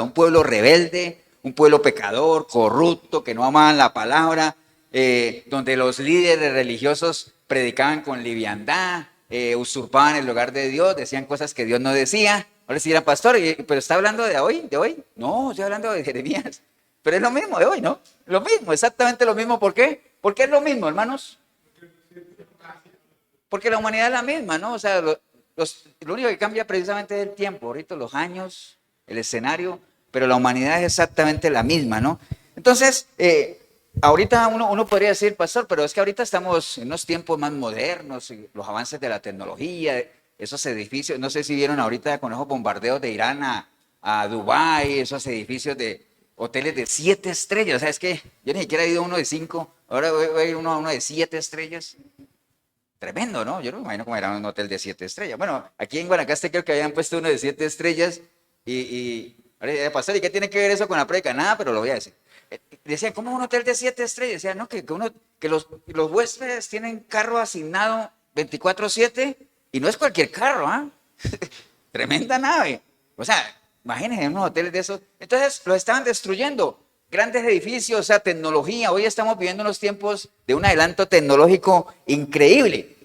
un pueblo rebelde, un pueblo pecador, corrupto, que no amaban la palabra, donde los líderes religiosos predicaban con liviandad, usurpaban el lugar de Dios, decían cosas que Dios no decía. Ahora sí era pastor, pero ¿está hablando de hoy? No, estoy hablando de Jeremías. Pero es lo mismo de hoy, ¿no? Lo mismo, exactamente lo mismo. ¿Por qué? ¿Por qué es lo mismo, hermanos? Porque la humanidad es la misma, ¿no? O sea, lo único que cambia precisamente es el tiempo, ahorita los años, el escenario, pero la humanidad es exactamente la misma, ¿no? Entonces, ahorita uno podría decir, pastor, pero es que ahorita estamos en unos tiempos más modernos, y los avances de la tecnología, esos edificios, no sé si vieron ahorita con esos bombardeos de Irán a Dubái, esos edificios de hoteles de 7 estrellas, o sea, es que yo ni siquiera he ido a uno de 5, ahora voy a ir a uno de 7 estrellas. Tremendo, ¿no? Yo no me imagino cómo era un hotel de 7 estrellas. Bueno, aquí en Guanacaste creo que habían puesto uno de 7 estrellas ahora, pastor, ¿y qué tiene que ver eso con la prédica? Nada, pero lo voy a decir. Decían, ¿cómo un hotel de 7 estrellas? Decían, no, que los huéspedes tienen carro asignado 24/7 y no es cualquier carro, ¿ah? Tremenda nave. O sea, imagínense unos hoteles de esos. Entonces, los estaban destruyendo. Grandes edificios, o sea, tecnología. Hoy estamos viviendo unos tiempos de un adelanto tecnológico increíble.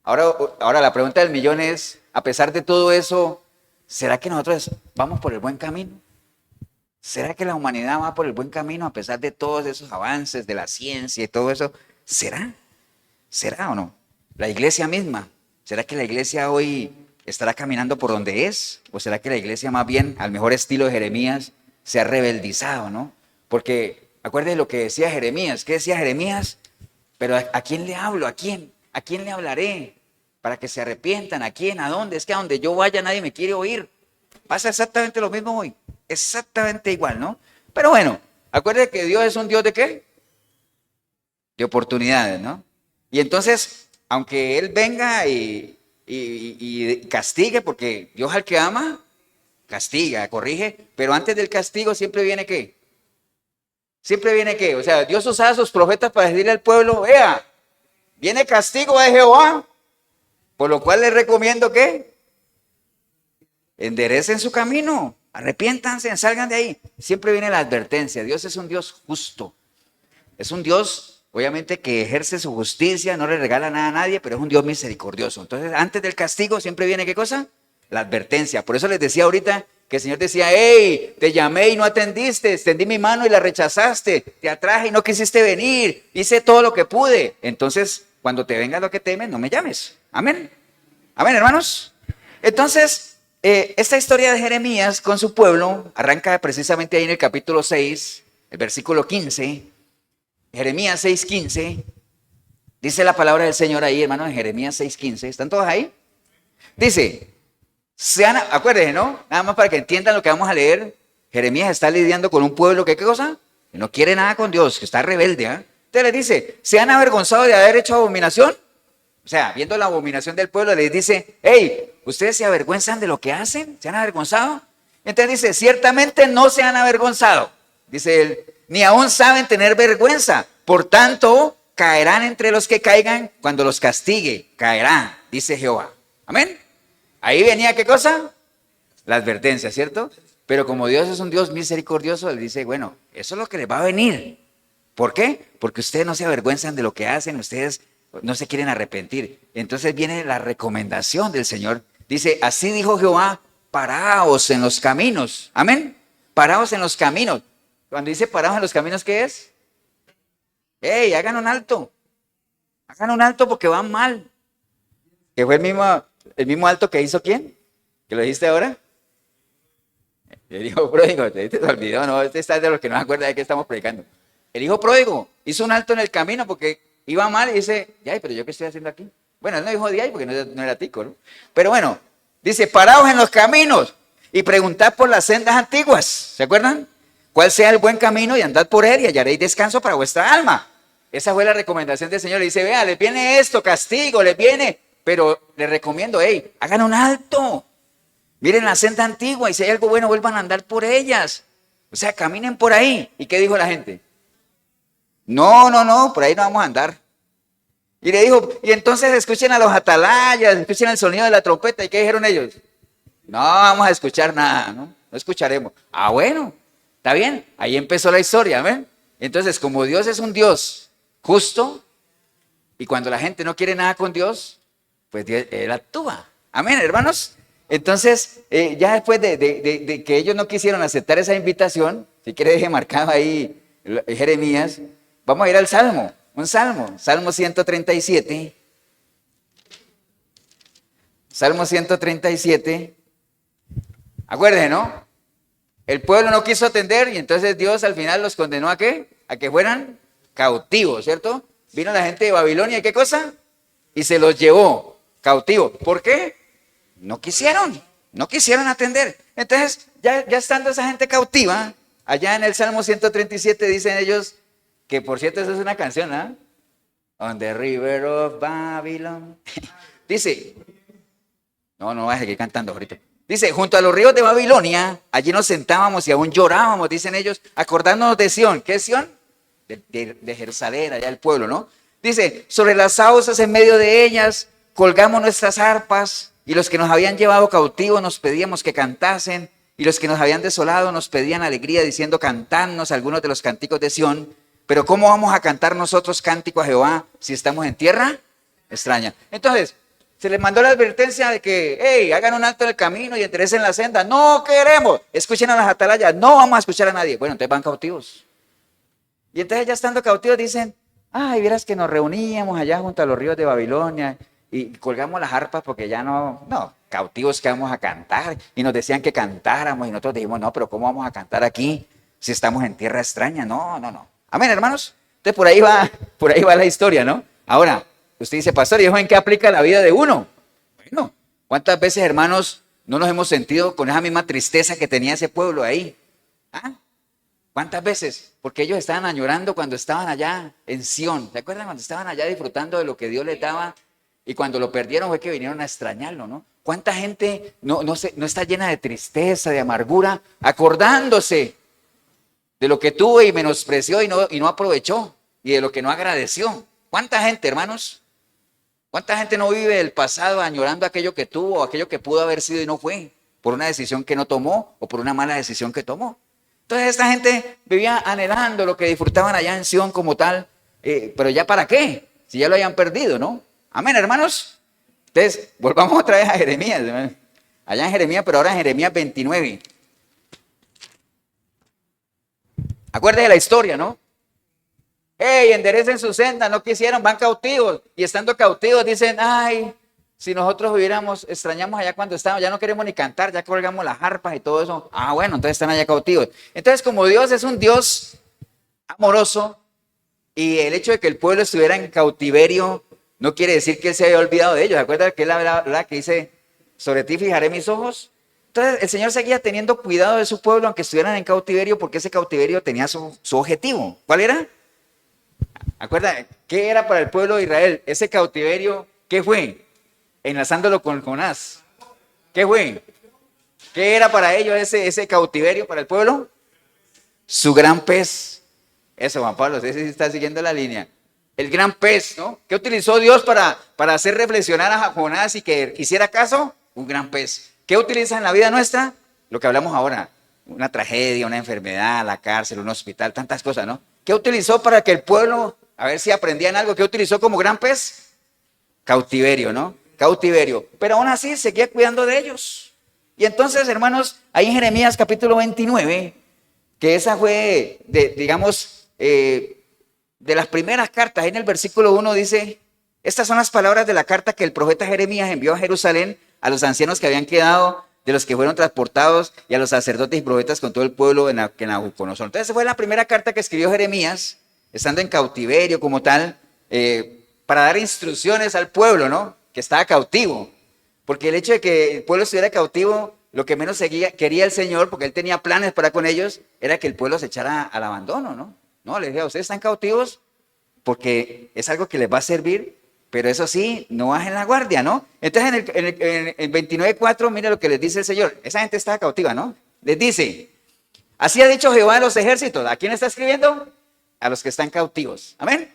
Ahora la pregunta del millón es, a pesar de todo eso, ¿será que nosotros vamos por el buen camino? ¿Será que la humanidad va por el buen camino a pesar de todos esos avances de la ciencia y todo eso? ¿Será? ¿Será o no? La iglesia misma, ¿será que la iglesia hoy estará caminando por donde es? ¿O será que la iglesia más bien, al mejor estilo de Jeremías, se ha rebeldizado, no? Porque acuérdense lo que decía Jeremías. ¿Qué decía Jeremías? Pero ¿a quién le hablo? ¿A quién? ¿A quién le hablaré? Para que se arrepientan. ¿A quién? ¿A dónde? Es que a donde yo vaya nadie me quiere oír. Pasa exactamente lo mismo hoy. Exactamente igual, ¿no? Pero bueno, acuérdense que Dios es un Dios de ¿qué? De oportunidades, ¿no? Y entonces, aunque Él venga y castigue, porque Dios al que ama, castiga, corrige, pero antes del castigo siempre viene ¿qué? Siempre viene ¿qué? O sea, Dios usaba a sus profetas para decirle al pueblo, vea, viene castigo de Jehová, por lo cual les recomiendo que enderecen su camino, arrepiéntanse, salgan de ahí. Siempre viene la advertencia. Dios es un Dios justo. Es un Dios, obviamente, que ejerce su justicia, no le regala nada a nadie, pero es un Dios misericordioso. Entonces, antes del castigo siempre viene ¿qué cosa? La advertencia. Por eso les decía ahorita que el Señor decía, hey, te llamé y no atendiste, extendí mi mano y la rechazaste, te atraje y no quisiste venir, hice todo lo que pude. Entonces, cuando te venga lo que temes, no me llames. Amén. Amén, hermanos. Entonces, esta historia de Jeremías con su pueblo arranca precisamente ahí en el capítulo 6, el versículo 15. Jeremías 6:15. Dice la palabra del Señor ahí, hermanos, en Jeremías 6:15. ¿Están todos ahí? Dice, acuérdense, ¿no? Nada más para que entiendan lo que vamos a leer. Jeremías está lidiando con un pueblo que, ¿qué cosa? Que no quiere nada con Dios, que está rebelde, ¿eh? Entonces le dice, ¿se han avergonzado de haber hecho abominación? O sea, viendo la abominación del pueblo, les dice, hey, ¿ustedes se avergüenzan de lo que hacen? ¿Se han avergonzado? Entonces dice, ciertamente no se han avergonzado. Dice él, ni aún saben tener vergüenza. Por tanto, caerán entre los que caigan cuando los castigue. Caerán, dice Jehová. Amén. Ahí venía, ¿qué cosa? La advertencia, ¿cierto? Pero como Dios es un Dios misericordioso, él dice, bueno, eso es lo que les va a venir. ¿Por qué? Porque ustedes no se avergüenzan de lo que hacen, ustedes no se quieren arrepentir. Entonces viene la recomendación del Señor. Dice, así dijo Jehová, paraos en los caminos. Amén. Paraos en los caminos. Cuando dice paraos en los caminos, ¿qué es? ¡Ey, hagan un alto! Hagan un alto porque van mal. Que fue el mismo alto que hizo ¿quién? ¿Que lo dijiste ahora? El hijo pródigo, te olvidó, no, este está de los que no se acuerda de qué estamos predicando. El hijo pródigo hizo un alto en el camino porque iba mal y dice, ya, pero ¿yo qué estoy haciendo aquí? Bueno, él no dijo de ahí porque no era tico, ¿no? Pero bueno, dice, paraos en los caminos y preguntad por las sendas antiguas. ¿Se acuerdan? ¿Cuál sea el buen camino y andad por él y hallaréis descanso para vuestra alma? Esa fue la recomendación del Señor. Le dice, vea, les viene esto, castigo, les viene, pero les recomiendo, hey, hagan un alto. Miren la senda antigua y si hay algo bueno, vuelvan a andar por ellas. O sea, caminen por ahí. ¿Y qué dijo la gente? No, por ahí no vamos a andar. Y le dijo, y entonces escuchen a los atalayas, escuchen el sonido de la trompeta. ¿Y qué dijeron ellos? No vamos a escuchar nada, ¿no? No escucharemos. Ah, bueno, está bien. Ahí empezó la historia, ¿ven? Entonces, como Dios es un Dios justo, y cuando la gente no quiere nada con Dios, pues Él actúa. Amén, hermanos. Entonces, ya después de que ellos no quisieron aceptar esa invitación, si quiere deje marcado ahí Jeremías, vamos a ir al Salmo, un Salmo, Salmo 137. Salmo 137. Acuérdense, ¿no? El pueblo no quiso atender y entonces Dios al final los condenó ¿a qué? a que fueran cautivos, ¿cierto? Vino la gente de Babilonia, ¿y qué cosa? Y se los llevó cautivos. ¿Por qué? No quisieron atender. Entonces, ya estando esa gente cautiva, allá en el Salmo 137 dicen ellos, que por cierto esa es una canción, ¿ah? On the river of Babylon. Dice, no vas a seguir cantando ahorita. Dice, junto a los ríos de Babilonia, allí nos sentábamos y aún llorábamos, dicen ellos, acordándonos de Sión. ¿Qué es Sión? De Jerusalén, allá el pueblo, ¿no? Dice, sobre las sausas en medio de ellas, colgamos nuestras arpas, y los que nos habían llevado cautivos nos pedíamos que cantasen, y los que nos habían desolado nos pedían alegría, diciendo, cantadnos algunos de los cánticos de Sión. Pero ¿cómo vamos a cantar nosotros cántico a Jehová si estamos en tierra extraña? Entonces, se les mandó la advertencia de que, hey, hagan un alto en el camino y enderecen la senda. No queremos. Escuchen a las atalayas. No vamos a escuchar a nadie. Bueno, entonces van cautivos. Y entonces ya estando cautivos dicen, ay, vieras que nos reuníamos allá junto a los ríos de Babilonia y colgamos las arpas porque ya no, cautivos que vamos a cantar. Y nos decían que cantáramos y nosotros dijimos, no, pero ¿cómo vamos a cantar aquí si estamos en tierra extraña? No. Amén, hermanos. Entonces por ahí va la historia, ¿no? Ahora, usted dice, pastor, ¿y eso en qué aplica la vida de uno? Bueno, ¿cuántas veces, hermanos, no nos hemos sentido con esa misma tristeza que tenía ese pueblo ahí? ¿Ah? ¿Cuántas veces? Porque ellos estaban añorando cuando estaban allá en Sión. ¿Se acuerdan cuando estaban allá disfrutando de lo que Dios les daba? Y cuando lo perdieron fue que vinieron a extrañarlo, ¿no? ¿Cuánta gente no está llena de tristeza, de amargura, acordándose de lo que tuvo y menospreció y no aprovechó, y de lo que no agradeció? ¿Cuánta gente, hermanos? ¿Cuánta gente no vive el pasado añorando aquello que tuvo, o aquello que pudo haber sido y no fue, por una decisión que no tomó o por una mala decisión que tomó? Entonces esta gente vivía anhelando lo que disfrutaban allá en Sión como tal, pero ya para qué, si ya lo habían perdido, ¿no? Amén, hermanos. Entonces, volvamos otra vez a Jeremías, ¿no? Allá en Jeremías, pero ahora en Jeremías 29. Acuérdense de la historia, ¿no? ¡Ey, enderecen su senda! No quisieron, van cautivos. Y estando cautivos dicen, ay, si nosotros extrañamos allá cuando estábamos, ya no queremos ni cantar, ya colgamos las arpas y todo eso. Ah, bueno, entonces están allá cautivos. Entonces, como Dios es un Dios amoroso, y el hecho de que el pueblo estuviera en cautiverio no quiere decir que Él se haya olvidado de ellos. ¿Se acuerdan que es la verdad que dice, sobre ti fijaré mis ojos? Entonces, el Señor seguía teniendo cuidado de su pueblo, aunque estuvieran en cautiverio, porque ese cautiverio tenía su objetivo. ¿Cuál era? ¿Acuerdan? ¿Qué era para el pueblo de Israel? Ese cautiverio, ¿qué fue? Enlazándolo con Jonás. ¿Qué fue? ¿Qué era para ellos ese cautiverio para el pueblo? Su gran pez. Eso, Juan Pablo, usted sí está siguiendo la línea. El gran pez, ¿no? ¿Qué utilizó Dios para hacer reflexionar a Jonás y que hiciera caso? Un gran pez. ¿Qué utiliza en la vida nuestra? Lo que hablamos ahora. Una tragedia, una enfermedad, la cárcel, un hospital, tantas cosas, ¿no? ¿Qué utilizó para que el pueblo, a ver si aprendían algo? ¿Qué utilizó como gran pez? Cautiverio, ¿no? Cautiverio. Pero aún así seguía cuidando de ellos. Y entonces, hermanos, ahí en Jeremías capítulo 29, que esa fue, de las primeras cartas, en el versículo 1 dice, estas son las palabras de la carta que el profeta Jeremías envió a Jerusalén a los ancianos que habían quedado, de los que fueron transportados, y a los sacerdotes y profetas con todo el pueblo de Nabucodonosor. Entonces esa fue la primera carta que escribió Jeremías, estando en cautiverio como tal, para dar instrucciones al pueblo, ¿no? Que estaba cautivo. Porque el hecho de que el pueblo estuviera cautivo, lo que menos quería el Señor, porque Él tenía planes para con ellos, era que el pueblo se echara al abandono, ¿no? No, les decía, ustedes están cautivos porque es algo que les va a servir, pero eso sí, no bajen la guardia, ¿no? Entonces en el 29:4, mire lo que les dice el Señor. Esa gente estaba cautiva, ¿no? Les dice, así ha dicho Jehová de los ejércitos. ¿A quién está escribiendo? A los que están cautivos. Amén.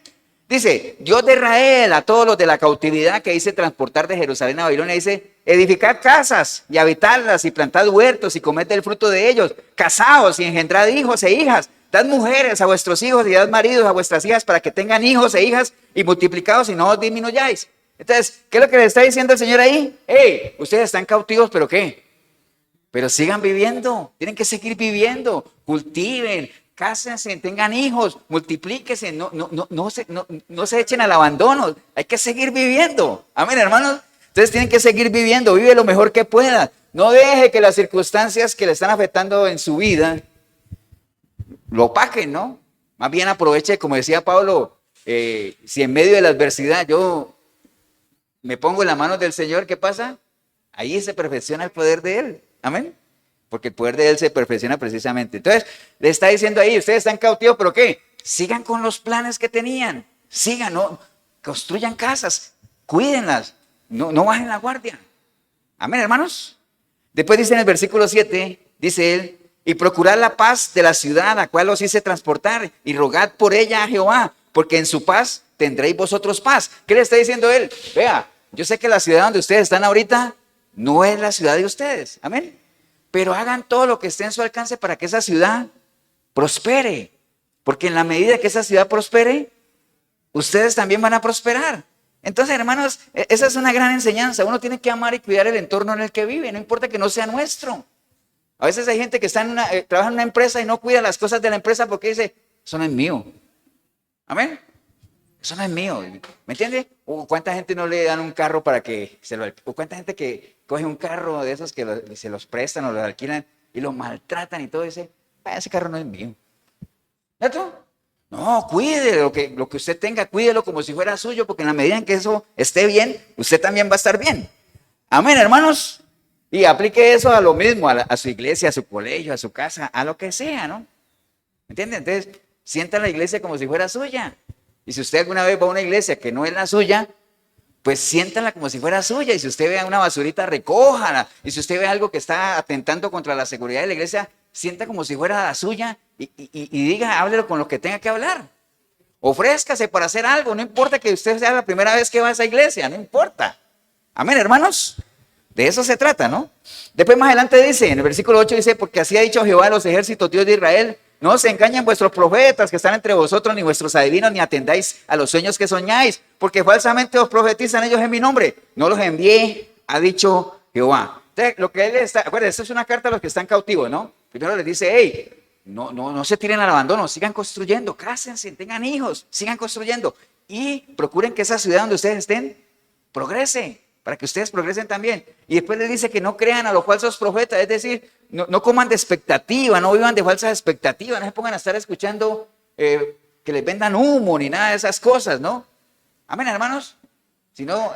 Dice, Dios de Israel, a todos los de la cautividad que hice transportar de Jerusalén a Babilonia, dice, edificad casas y habitadlas y plantad huertos y comed del fruto de ellos, casaos y engendrad hijos e hijas, dad mujeres a vuestros hijos y dad maridos a vuestras hijas para que tengan hijos e hijas y multiplicados y no os disminuyáis. Entonces, ¿qué es lo que le está diciendo el Señor ahí? Hey, ustedes están cautivos, ¿pero qué? Pero sigan viviendo, tienen que seguir viviendo, cultiven, cásense, tengan hijos, multiplíquense, no se echen al abandono, hay que seguir viviendo. Amén, hermanos. Ustedes tienen que seguir viviendo, vive lo mejor que pueda. No deje que las circunstancias que le están afectando en su vida lo opaquen, ¿no? Más bien aproveche, como decía Pablo, si en medio de la adversidad yo me pongo en las manos del Señor, ¿qué pasa? Ahí se perfecciona el poder de Él. Amén. Porque el poder de Él se perfecciona precisamente. Entonces, le está diciendo ahí, ustedes están cautivos, ¿pero qué? Sigan con los planes que tenían. Sigan, ¿no? Construyan casas, cuídenlas, no bajen la guardia. Amén, hermanos. Después dice en el versículo 7, dice él, y procurad la paz de la ciudad a la cual os hice transportar, y rogad por ella a Jehová, porque en su paz tendréis vosotros paz. ¿Qué le está diciendo él? Vea, yo sé que la ciudad donde ustedes están ahorita no es la ciudad de ustedes. Amén. Pero hagan todo lo que esté en su alcance para que esa ciudad prospere. Porque en la medida que esa ciudad prospere, ustedes también van a prosperar. Entonces, hermanos, esa es una gran enseñanza. Uno tiene que amar y cuidar el entorno en el que vive, no importa que no sea nuestro. A veces hay gente que está trabaja en una empresa y no cuida las cosas de la empresa porque dice, eso no es mío. Amén. Eso no es mío. ¿Me entiende? O cuánta gente no le dan un carro para que se lo... O cuánta gente que coge un carro de esos que se los prestan o los alquilan y lo maltratan y todo, y dice, ese carro no es mío. ¿Cierto? No, cuide lo que usted tenga, cuídelo como si fuera suyo, porque en la medida en que eso esté bien, usted también va a estar bien. Amén, hermanos. Y aplique eso a lo mismo, a su iglesia, a su colegio, a su casa, a lo que sea, ¿no? ¿Me entiende? Entonces, sienta la iglesia como si fuera suya. Y si usted alguna vez va a una iglesia que no es la suya, pues siéntala como si fuera suya. Y si usted ve una basurita, recójala. Y si usted ve algo que está atentando contra la seguridad de la iglesia, sienta como si fuera la suya y diga, háblelo con lo que tenga que hablar. Ofrézcase para hacer algo. No importa que usted sea la primera vez que va a esa iglesia, no importa. Amén, hermanos. De eso se trata, ¿no? Después más adelante dice, en el versículo 8 dice, porque así ha dicho Jehová a los ejércitos, Dios de Israel, no se engañen vuestros profetas que están entre vosotros, ni vuestros adivinos, ni atendáis a los sueños que soñáis, porque falsamente os profetizan ellos en mi nombre. No los envié, ha dicho Jehová. Entonces, lo que él está, acuérdense, esto es una carta a los que están cautivos, ¿no? Primero les dice, hey, no se tiren al abandono, sigan construyendo, cásense, tengan hijos, sigan construyendo y procuren que esa ciudad donde ustedes estén progrese, para que ustedes progresen también. Y después les dice que no crean a los falsos profetas, es decir, no coman de expectativa, no vivan de falsas expectativas, no se pongan a estar escuchando que les vendan humo ni nada de esas cosas, ¿no? Amén, hermanos. Si no,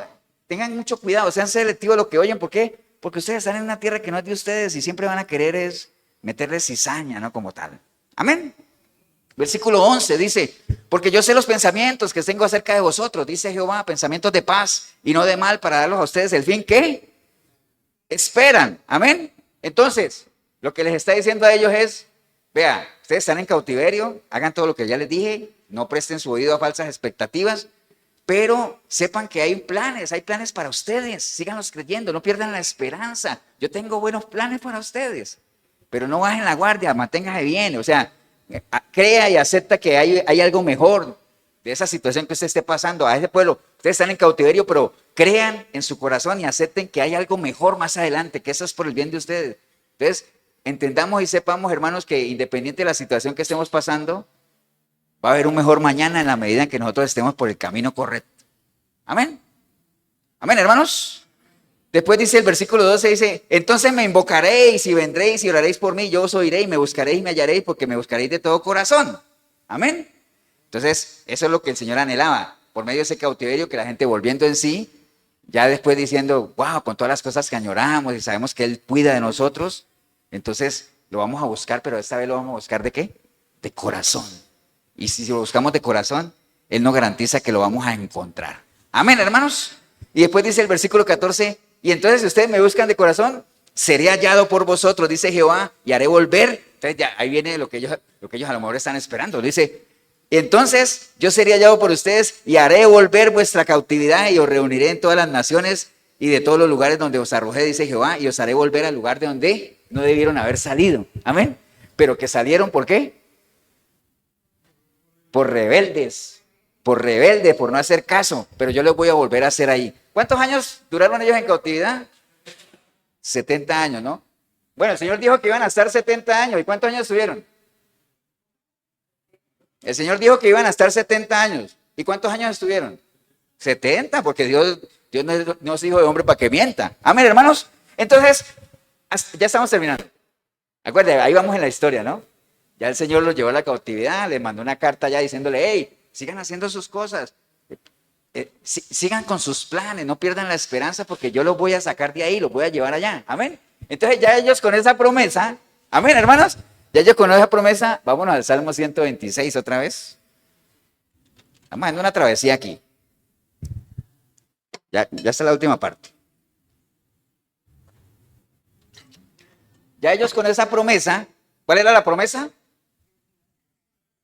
tengan mucho cuidado, sean selectivos lo que oyen. ¿Por qué? Porque ustedes están en una tierra que no es de ustedes y siempre van a querer es meterle cizaña, ¿no? Como tal. Amén. Versículo 11 dice, porque yo sé los pensamientos que tengo acerca de vosotros, dice Jehová, pensamientos de paz y no de mal, para darlos a ustedes el fin que esperan. Amén. Entonces, lo que les está diciendo a ellos es, vea, ustedes están en cautiverio, hagan todo lo que ya les dije, no presten su oído a falsas expectativas, pero sepan que hay planes para ustedes, síganlos creyendo, no pierdan la esperanza. Yo tengo buenos planes para ustedes, pero no bajen la guardia, manténganse bien, o sea, crea y acepta que hay algo mejor de esa situación que usted esté pasando. A ese pueblo, ustedes están en cautiverio, pero crean en su corazón y acepten que hay algo mejor más adelante, que eso es por el bien de ustedes. Entonces, entendamos y sepamos, hermanos, que independiente de la situación que estemos pasando, va a haber un mejor mañana en la medida en que nosotros estemos por el camino correcto. Amén. Amén, hermanos. Después dice el versículo 12, dice, entonces me invocaréis y vendréis y oraréis por mí, yo os oiré y me buscaréis y me hallaréis porque me buscaréis de todo corazón. Amén. Entonces, eso es lo que el Señor anhelaba, por medio de ese cautiverio, que la gente volviendo en sí, ya después diciendo, wow, con todas las cosas que añoramos y sabemos que Él cuida de nosotros, entonces lo vamos a buscar, pero esta vez lo vamos a buscar ¿de qué? De corazón. Y si lo buscamos de corazón, Él nos garantiza que lo vamos a encontrar. Amén, hermanos. Y después dice el versículo 14, y entonces si ustedes me buscan de corazón, seré hallado por vosotros, dice Jehová, y haré volver. Entonces ya ahí viene lo que ellos a lo mejor están esperando. Dice, entonces yo seré hallado por ustedes y haré volver vuestra cautividad y os reuniré en todas las naciones y de todos los lugares donde os arrojé, dice Jehová, y os haré volver al lugar de donde no debieron haber salido. Amén. Pero que salieron, ¿por qué? Por rebeldes, por no hacer caso, pero yo les voy a volver a hacer ahí. ¿Cuántos años duraron ellos en cautividad? 70 años, ¿no? Bueno, el Señor dijo que iban a estar 70 años. ¿Y cuántos años estuvieron? El Señor dijo que iban a estar 70 años. ¿Y cuántos años estuvieron? 70, porque Dios no es hijo de hombre para que mienta. Amén, hermanos. Entonces, ya estamos terminando. Acuérdense, ahí vamos en la historia, ¿no? Ya el Señor los llevó a la cautividad, les mandó una carta ya diciéndole, hey, sigan haciendo sus cosas, sigan con sus planes, no pierdan la esperanza porque yo los voy a sacar de ahí, los voy a llevar allá. Amén. Entonces ya ellos con esa promesa, amén, hermanos, ya ellos con esa promesa, vámonos al Salmo 126 otra vez. Estamos haciendo una travesía aquí. Ya está la última parte. Ya ellos con esa promesa, ¿cuál era la promesa?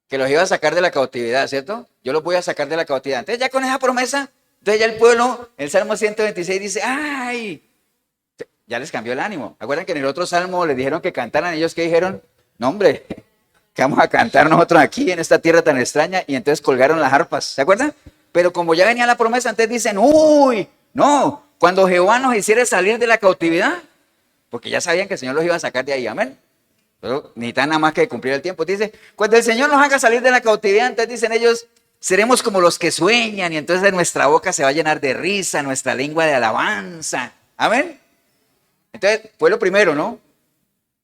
Que los iba a sacar de la cautividad, ¿cierto? Yo los voy a sacar de la cautividad. Entonces ya con esa promesa, entonces ya el pueblo, el Salmo 126 dice, ¡ay! Ya les cambió el ánimo. ¿Acuerdan que en el otro Salmo les dijeron que cantaran? Ellos que dijeron, no hombre, que vamos a cantar nosotros aquí en esta tierra tan extraña, y entonces colgaron las arpas, ¿se acuerdan? Pero como ya venía la promesa, entonces dicen, ¡uy! No, cuando Jehová nos hiciera salir de la cautividad, porque ya sabían que el Señor los iba a sacar de ahí, amén. Pero ni tan nada más que cumplir el tiempo. Dice, cuando el Señor nos haga salir de la cautividad, entonces dicen ellos, seremos como los que sueñan, y entonces nuestra boca se va a llenar de risa, nuestra lengua de alabanza. Amén. Entonces, fue lo primero, ¿no?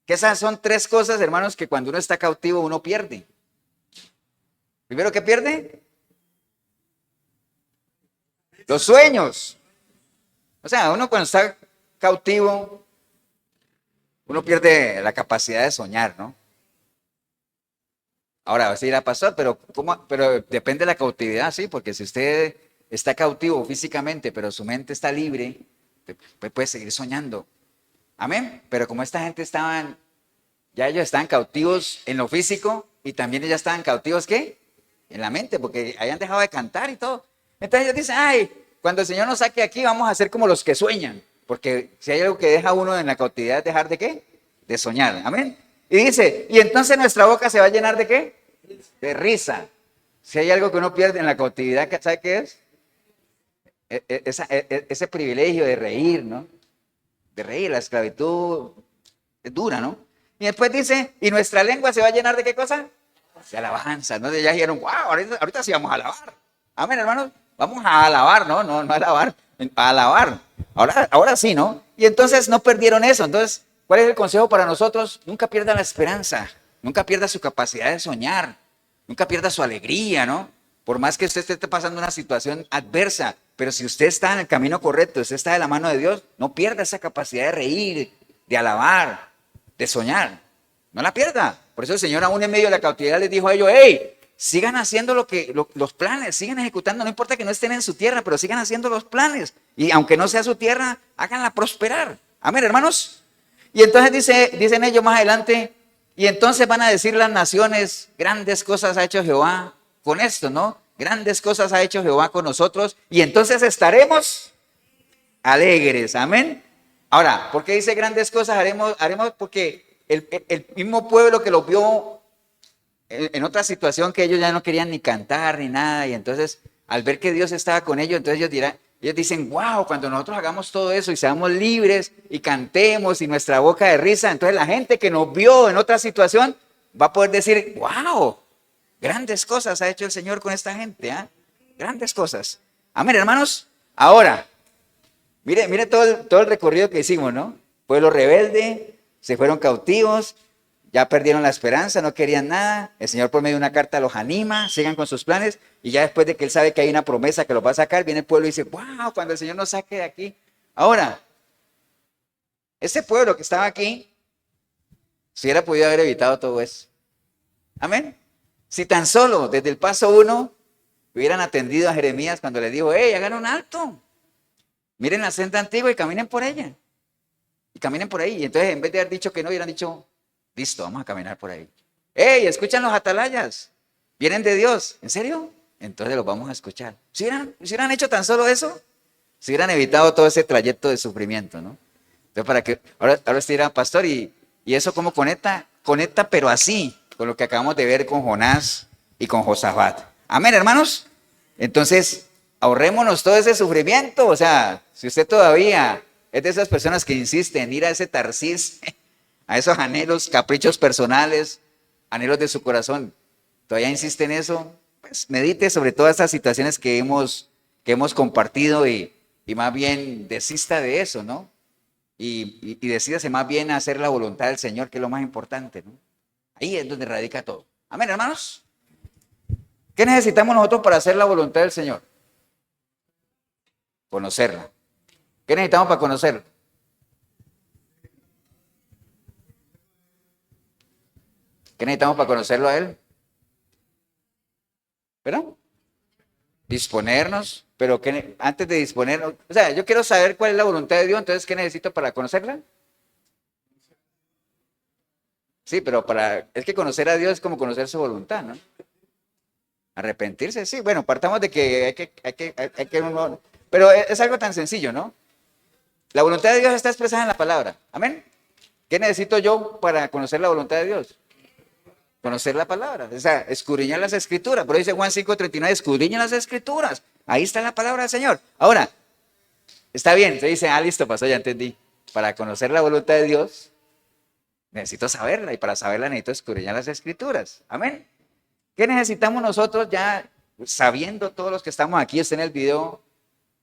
Que esas son tres cosas, hermanos, que cuando uno está cautivo uno pierde. Primero, ¿qué pierde? Los sueños. O sea, uno cuando está cautivo, uno pierde la capacidad de soñar, ¿no? Ahora, va a decir, pastor, pero depende de la cautividad, sí, porque si usted está cautivo físicamente, pero su mente está libre, pues puede seguir soñando. Amén. Pero como esta gente ya ellos estaban cautivos en lo físico y también ellos estaban cautivos, ¿qué? En la mente, porque hayan dejado de cantar y todo. Entonces ellos dicen, ay, cuando el Señor nos saque aquí vamos a ser como los que sueñan. Porque si hay algo que deja a uno en la cautividad, es dejar de ¿qué? De soñar. Amén. Y dice, y entonces nuestra boca se va a llenar de ¿qué? De risa. Si hay algo que uno pierde en la cautividad, ¿sabe qué es? Ese privilegio de reír, ¿no? De reír, la esclavitud es dura, ¿no? Y después dice, y nuestra lengua se va a llenar de ¿qué cosa? De alabanza, ¿no? Ya dijeron, wow, ahorita sí vamos a alabar. Amén, hermanos. Vamos a alabar, ¿no? No a alabar, a alabar. Ahora sí, ¿no? Y entonces no perdieron eso. Entonces, ¿cuál es el consejo para nosotros? Nunca pierda la esperanza, nunca pierda su capacidad de soñar, nunca pierda su alegría, ¿no? Por más que usted esté pasando una situación adversa, pero si usted está en el camino correcto, usted está de la mano de Dios, no pierda esa capacidad de reír, de alabar, de soñar. No la pierda. Por eso el Señor aún en medio de la cautividad les dijo a ellos, hey, sigan haciendo los planes, sigan ejecutando, no importa que no estén en su tierra, pero sigan haciendo los planes. Y aunque no sea su tierra, háganla prosperar. Amén, hermanos. Y entonces dicen ellos más adelante, y entonces van a decir las naciones, grandes cosas ha hecho Jehová con esto, ¿no? Grandes cosas ha hecho Jehová con nosotros, y entonces estaremos alegres. Amén. Ahora, ¿por qué dice grandes cosas haremos? Porque el mismo pueblo que los vio en otra situación, que ellos ya no querían ni cantar ni nada, y entonces al ver que Dios estaba con ellos, entonces ellos dicen, wow, cuando nosotros hagamos todo eso y seamos libres y cantemos y nuestra boca de risa, entonces la gente que nos vio en otra situación va a poder decir, wow, grandes cosas ha hecho el Señor con esta gente, ¿eh? Grandes cosas. Amén, hermanos. Ahora, mire todo el recorrido que hicimos, ¿no? Pueblo rebelde, se fueron cautivos, ya perdieron la esperanza, no querían nada. El Señor por medio de una carta los anima, sigan con sus planes. Y ya después de que Él sabe que hay una promesa que los va a sacar, viene el pueblo y dice, wow, cuando el Señor nos saque de aquí. Ahora, ese pueblo que estaba aquí, si hubiera podido haber evitado todo eso. Amén. Si tan solo desde el paso 1 hubieran atendido a Jeremías cuando le dijo, hey, hagan un alto. Miren la senda antigua y caminen por ella. Y caminen por ahí. Y entonces en vez de haber dicho que no, hubieran dicho, listo, vamos a caminar por ahí. ¡Ey, escuchan los atalayas! Vienen de Dios. ¿En serio? Entonces los vamos a escuchar. Si hubieran hecho tan solo eso, se hubieran evitado todo ese trayecto de sufrimiento, ¿no? Entonces, para que ahora usted dirá, pastor, ¿y eso cómo conecta? Conecta, pero así, con lo que acabamos de ver con Jonás y con Josafat. Amén, hermanos. Entonces, ahorrémonos todo ese sufrimiento. O sea, si usted todavía es de esas personas que insisten en ir a ese Tarsis, a esos anhelos, caprichos personales, anhelos de su corazón, todavía insiste en eso, pues medite sobre todas estas situaciones que hemos compartido y más bien desista de eso, ¿no? Y decídase más bien a hacer la voluntad del Señor, que es lo más importante, ¿no? Ahí es donde radica todo. Amén, hermanos. ¿Qué necesitamos nosotros para hacer la voluntad del Señor? Conocerla. ¿Qué necesitamos para conocerla? ¿Qué necesitamos para conocerlo a Él? ¿Verdad? Disponernos, pero antes de disponernos, o sea, yo quiero saber cuál es la voluntad de Dios, entonces, ¿qué necesito para conocerla? Sí, pero es que conocer a Dios es como conocer su voluntad, ¿no? Arrepentirse, sí, bueno, partamos de que pero es algo tan sencillo, ¿no? La voluntad de Dios está expresada en la palabra, amén. ¿Qué necesito yo para conocer la voluntad de Dios? Conocer la palabra, o sea, escudriñar las escrituras, pero dice Juan 5:39, escudriñan las escrituras, ahí está la palabra del Señor. Ahora, está bien, se dice, listo, pasó, ya entendí. Para conocer la voluntad de Dios, necesito saberla, y para saberla necesito escudriñar las escrituras, amén. ¿Qué necesitamos nosotros ya sabiendo todos los que estamos aquí, está en el video?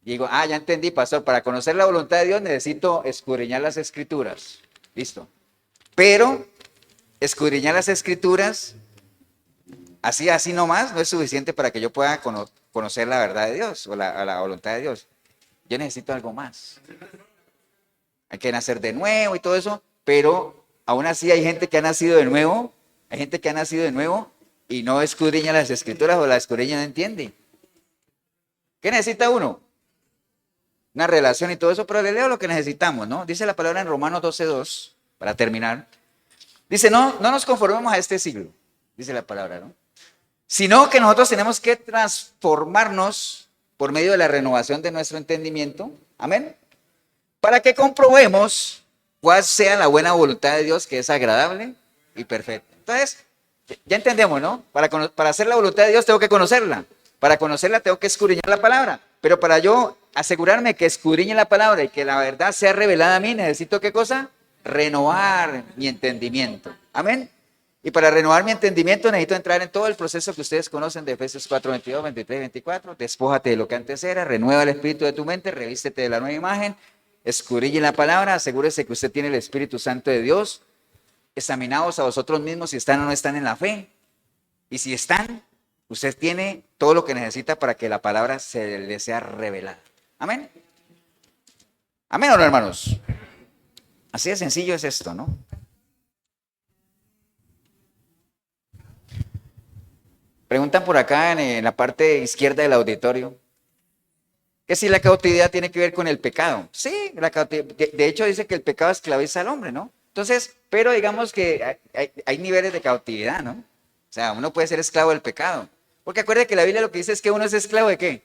Digo, ya entendí, pastor, para conocer la voluntad de Dios necesito escudriñar las escrituras. Listo. Pero escudriñar las escrituras, así nomás, no es suficiente para que yo pueda conocer la verdad de Dios o la voluntad de Dios. Yo necesito algo más. Hay que nacer de nuevo y todo eso, pero aún así hay gente que ha nacido de nuevo, y no escudriña las escrituras o la escudriña no entiende. ¿Qué necesita uno? Una relación y todo eso, pero le leo lo que necesitamos, ¿no? Dice la palabra en Romanos 12:2, para terminar. Dice, no nos conformemos a este siglo, dice la palabra, ¿no? Sino que nosotros tenemos que transformarnos por medio de la renovación de nuestro entendimiento, amén, para que comprobemos cuál sea la buena voluntad de Dios, que es agradable y perfecta. Entonces, ya entendemos, ¿no? Para hacer la voluntad de Dios tengo que conocerla. Para conocerla tengo que escudriñar la palabra. Pero para yo asegurarme que escudriñe la palabra y que la verdad sea revelada a mí, necesito ¿qué cosa? Renovar mi entendimiento. Amén. Y para renovar mi entendimiento necesito entrar en todo el proceso que ustedes conocen de Efesios 4:22, 23, 24. Despójate de lo que antes era, renueva el espíritu de tu mente, revístete de la nueva imagen, escudriñe la palabra, asegúrese que usted tiene el Espíritu Santo de Dios. Examinaos a vosotros mismos si están o no están en la fe. Y si están, usted tiene todo lo que necesita para que la palabra se le sea revelada. Amén. Amén o no, hermanos. Así de sencillo es esto, ¿no? Preguntan por acá en la parte izquierda del auditorio que si la cautividad tiene que ver con el pecado. Sí, de hecho dice que el pecado esclaviza al hombre, ¿no? Entonces, pero digamos que hay niveles de cautividad, ¿no? O sea, uno puede ser esclavo del pecado. Porque acuérdate que la Biblia lo que dice es que uno es esclavo ¿de qué?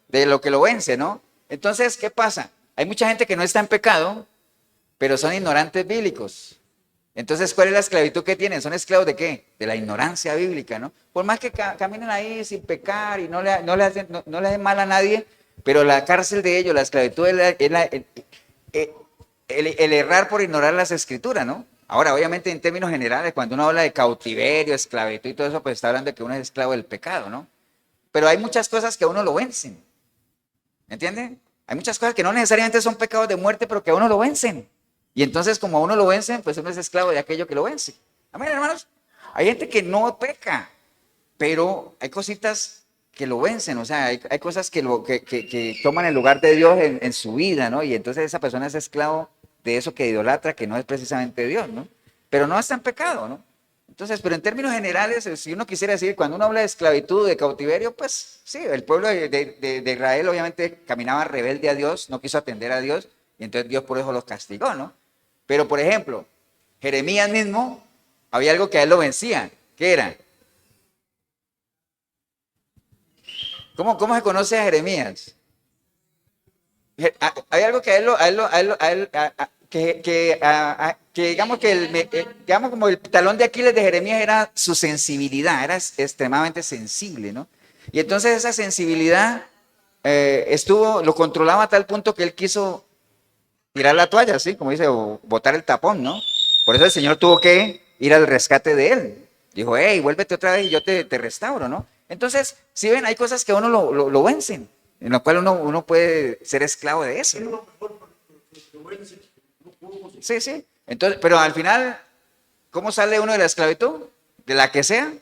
De lo que lo vence, ¿no? Entonces, ¿qué pasa? Hay mucha gente que no está en pecado, pero son ignorantes bíblicos. Entonces, ¿cuál es la esclavitud que tienen? ¿Son esclavos de qué? De la ignorancia bíblica, ¿no? Por más que caminen ahí sin pecar y no le hacen mal a nadie, pero la cárcel de ellos, la esclavitud es el errar por ignorar las escrituras, ¿no? Ahora, obviamente, en términos generales, cuando uno habla de cautiverio, esclavitud y todo eso, pues está hablando de que uno es esclavo del pecado, ¿no? Pero hay muchas cosas que a uno lo vencen. ¿Entienden? Hay muchas cosas que no necesariamente son pecados de muerte, pero que a uno lo vencen. Y entonces, como a uno lo vencen, pues uno es esclavo de aquello que lo vence. Amén, hermanos. Hay gente que no peca, pero hay cositas que lo vencen. O sea, hay cosas que toman el lugar de Dios en su vida, ¿no? Y entonces esa persona es esclavo de eso que idolatra, que no es precisamente Dios, ¿no? Pero no está en pecado, ¿no? Entonces, pero en términos generales, si uno quisiera decir, cuando uno habla de esclavitud, de cautiverio, pues sí, el pueblo de Israel obviamente caminaba rebelde a Dios, no quiso atender a Dios, y entonces Dios por eso los castigó, ¿no? Pero, por ejemplo, Jeremías mismo, había algo que a él lo vencía. ¿Qué era? ¿Cómo se conoce a Jeremías? Hay algo que que digamos digamos como el talón de Aquiles de Jeremías era su sensibilidad, era extremadamente sensible, ¿no? Y entonces esa sensibilidad lo controlaba a tal punto que él quiso tirar la toalla, ¿sí? Como dice, o botar el tapón, ¿no? Por eso el Señor tuvo que ir al rescate de él. Dijo, hey, vuélvete otra vez y yo te restauro, ¿no? Entonces, si ven, hay cosas que a uno lo vencen, en lo cual uno puede ser esclavo de eso, ¿no? Sí, sí. Entonces, pero al final, ¿Cómo sale uno de la esclavitud? De la que sea.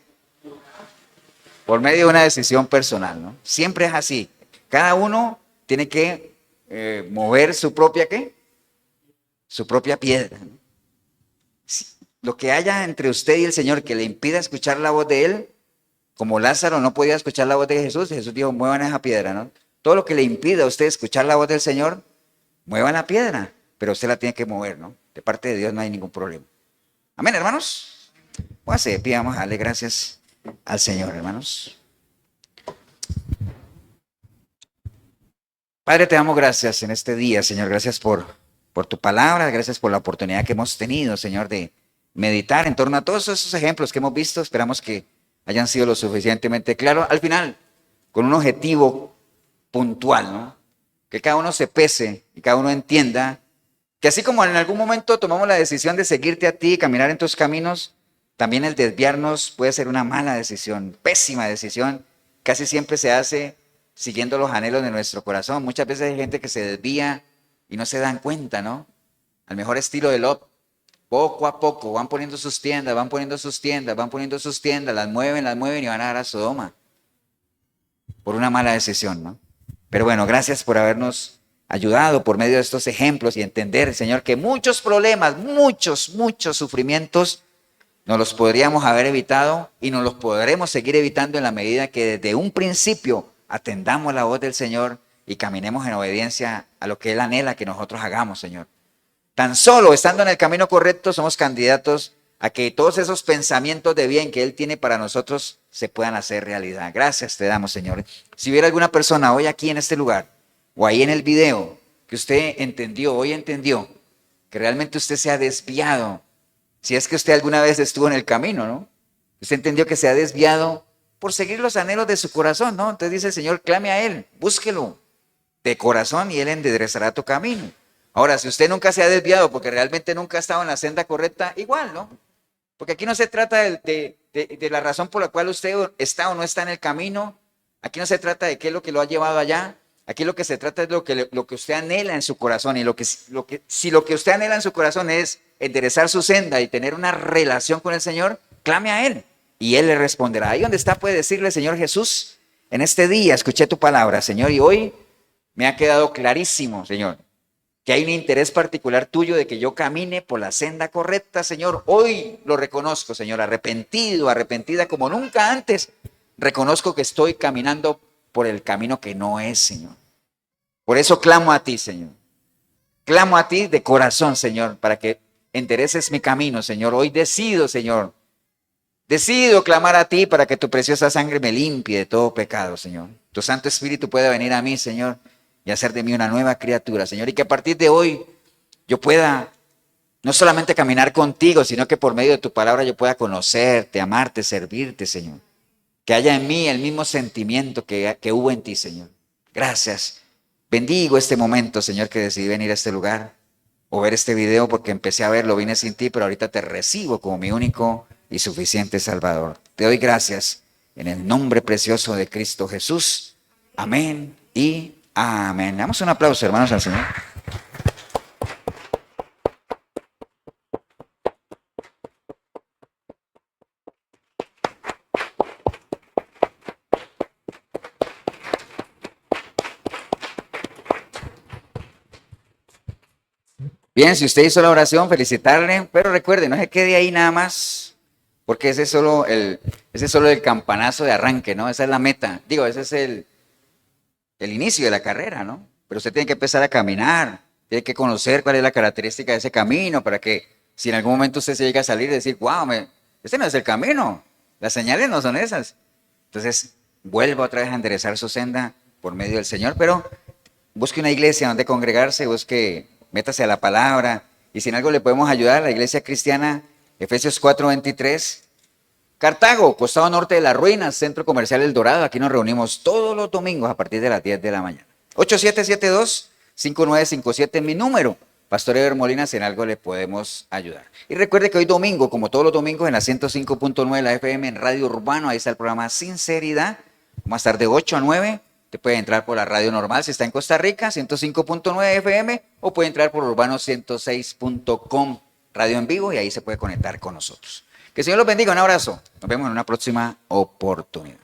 Por medio de una decisión personal, ¿no? Siempre es así. Cada uno tiene que mover su propia, ¿qué? Su propia piedra, ¿no? Lo que haya entre usted y el Señor que le impida escuchar la voz de Él, como Lázaro no podía escuchar la voz de Jesús, Jesús dijo, muevan esa piedra, ¿no? Todo lo que le impida a usted escuchar la voz del Señor, muevan la piedra, pero usted la tiene que mover, ¿no? De parte de Dios no hay ningún problema. Amén, hermanos. Póngase de pie, vamos a darle gracias al Señor, hermanos. Padre, te damos gracias en este día, Señor. Gracias por tu palabra, gracias por la oportunidad que hemos tenido, Señor, de meditar en torno a todos esos ejemplos que hemos visto. Esperamos que hayan sido lo suficientemente claros. Al final, con un objetivo puntual, ¿no? Que cada uno se pese y cada uno entienda que así como en algún momento tomamos la decisión de seguirte a ti y caminar en tus caminos, también el desviarnos puede ser una mala decisión, pésima decisión. Casi siempre se hace siguiendo los anhelos de nuestro corazón. Muchas veces hay gente que se desvía y no se dan cuenta, ¿no? Al mejor estilo de Lot, poco a poco van poniendo sus tiendas, van poniendo sus tiendas, van poniendo sus tiendas, las mueven y van a dar a Sodoma por una mala decisión, ¿no? Pero bueno, gracias por habernos ayudado por medio de estos ejemplos y entender, Señor, que muchos problemas, muchos sufrimientos nos los podríamos haber evitado y nos los podremos seguir evitando en la medida que desde un principio atendamos la voz del Señor y caminemos en obediencia a lo que Él anhela que nosotros hagamos, Señor. Tan solo estando en el camino correcto somos candidatos a que todos esos pensamientos de bien que Él tiene para nosotros se puedan hacer realidad. Gracias te damos, Señor. Si hubiera alguna persona hoy aquí en este lugar o ahí en el video que usted hoy entendió que realmente usted se ha desviado, si es que usted alguna vez estuvo en el camino, ¿no? Usted entendió que se ha desviado por seguir los anhelos de su corazón, ¿no? Entonces dice el Señor, clame a Él, búsquelo de corazón y Él enderezará tu camino. Ahora, si usted nunca se ha desviado porque realmente nunca ha estado en la senda correcta, igual, ¿no? Porque aquí no se trata de la razón por la cual usted está o no está en el camino. Aquí no se trata de qué es lo que lo ha llevado allá. Aquí lo que se trata es lo que usted anhela en su corazón. Y si lo que usted anhela en su corazón es enderezar su senda y tener una relación con el Señor, clame a Él y Él le responderá. Ahí donde está puede decirle, Señor Jesús, en este día escuché tu palabra, Señor, y hoy me ha quedado clarísimo, Señor, que hay un interés particular tuyo de que yo camine por la senda correcta, Señor. Hoy lo reconozco, Señor, arrepentida como nunca antes. Reconozco que estoy caminando por el camino que no es, Señor. Por eso clamo a ti, Señor. Clamo a ti de corazón, Señor, para que endereces mi camino, Señor. Hoy decido, Señor. Decido clamar a ti para que tu preciosa sangre me limpie de todo pecado, Señor. Tu Santo Espíritu pueda venir a mí, Señor, y hacer de mí una nueva criatura, Señor. Y que a partir de hoy yo pueda no solamente caminar contigo, sino que por medio de tu palabra yo pueda conocerte, amarte, servirte, Señor. Que haya en mí el mismo sentimiento que hubo en ti, Señor. Gracias. Bendigo este momento, Señor, que decidí venir a este lugar o ver este video porque empecé a verlo, vine sin ti, pero ahorita te recibo como mi único y suficiente Salvador. Te doy gracias en el nombre precioso de Cristo Jesús. Amén y amén. Damos un aplauso, hermanos, al Señor. Bien, si usted hizo la oración, felicitarle, pero recuerde, no se quede ahí nada más, porque ese es solo el campanazo de arranque, ¿no? Esa es la meta. Digo, ese es el inicio de la carrera, ¿no? Pero usted tiene que empezar a caminar, tiene que conocer cuál es la característica de ese camino, para que si en algún momento usted se llega a salir y decir, wow, este no es el camino, las señales no son esas. Entonces, vuelva otra vez a enderezar su senda por medio del Señor, pero busque una iglesia donde congregarse, métase a la palabra, y si en algo le podemos ayudar, la iglesia cristiana, Efesios 4:23, Cartago, costado norte de las ruinas, Centro Comercial El Dorado. Aquí nos reunimos todos los domingos a partir de las 10 de la mañana. 8772-5957 es mi número. Pastor Eber Molina, si en algo le podemos ayudar. Y recuerde que hoy domingo, como todos los domingos, en la 105.9 de la FM en Radio Urbano, ahí está el programa Sinceridad. Vamos a estar de 8 a 9. Usted puede entrar por la radio normal si está en Costa Rica, 105.9 FM, o puede entrar por urbano106.com radio en vivo y ahí se puede conectar con nosotros. Que el Señor los bendiga, un abrazo. Nos vemos en una próxima oportunidad.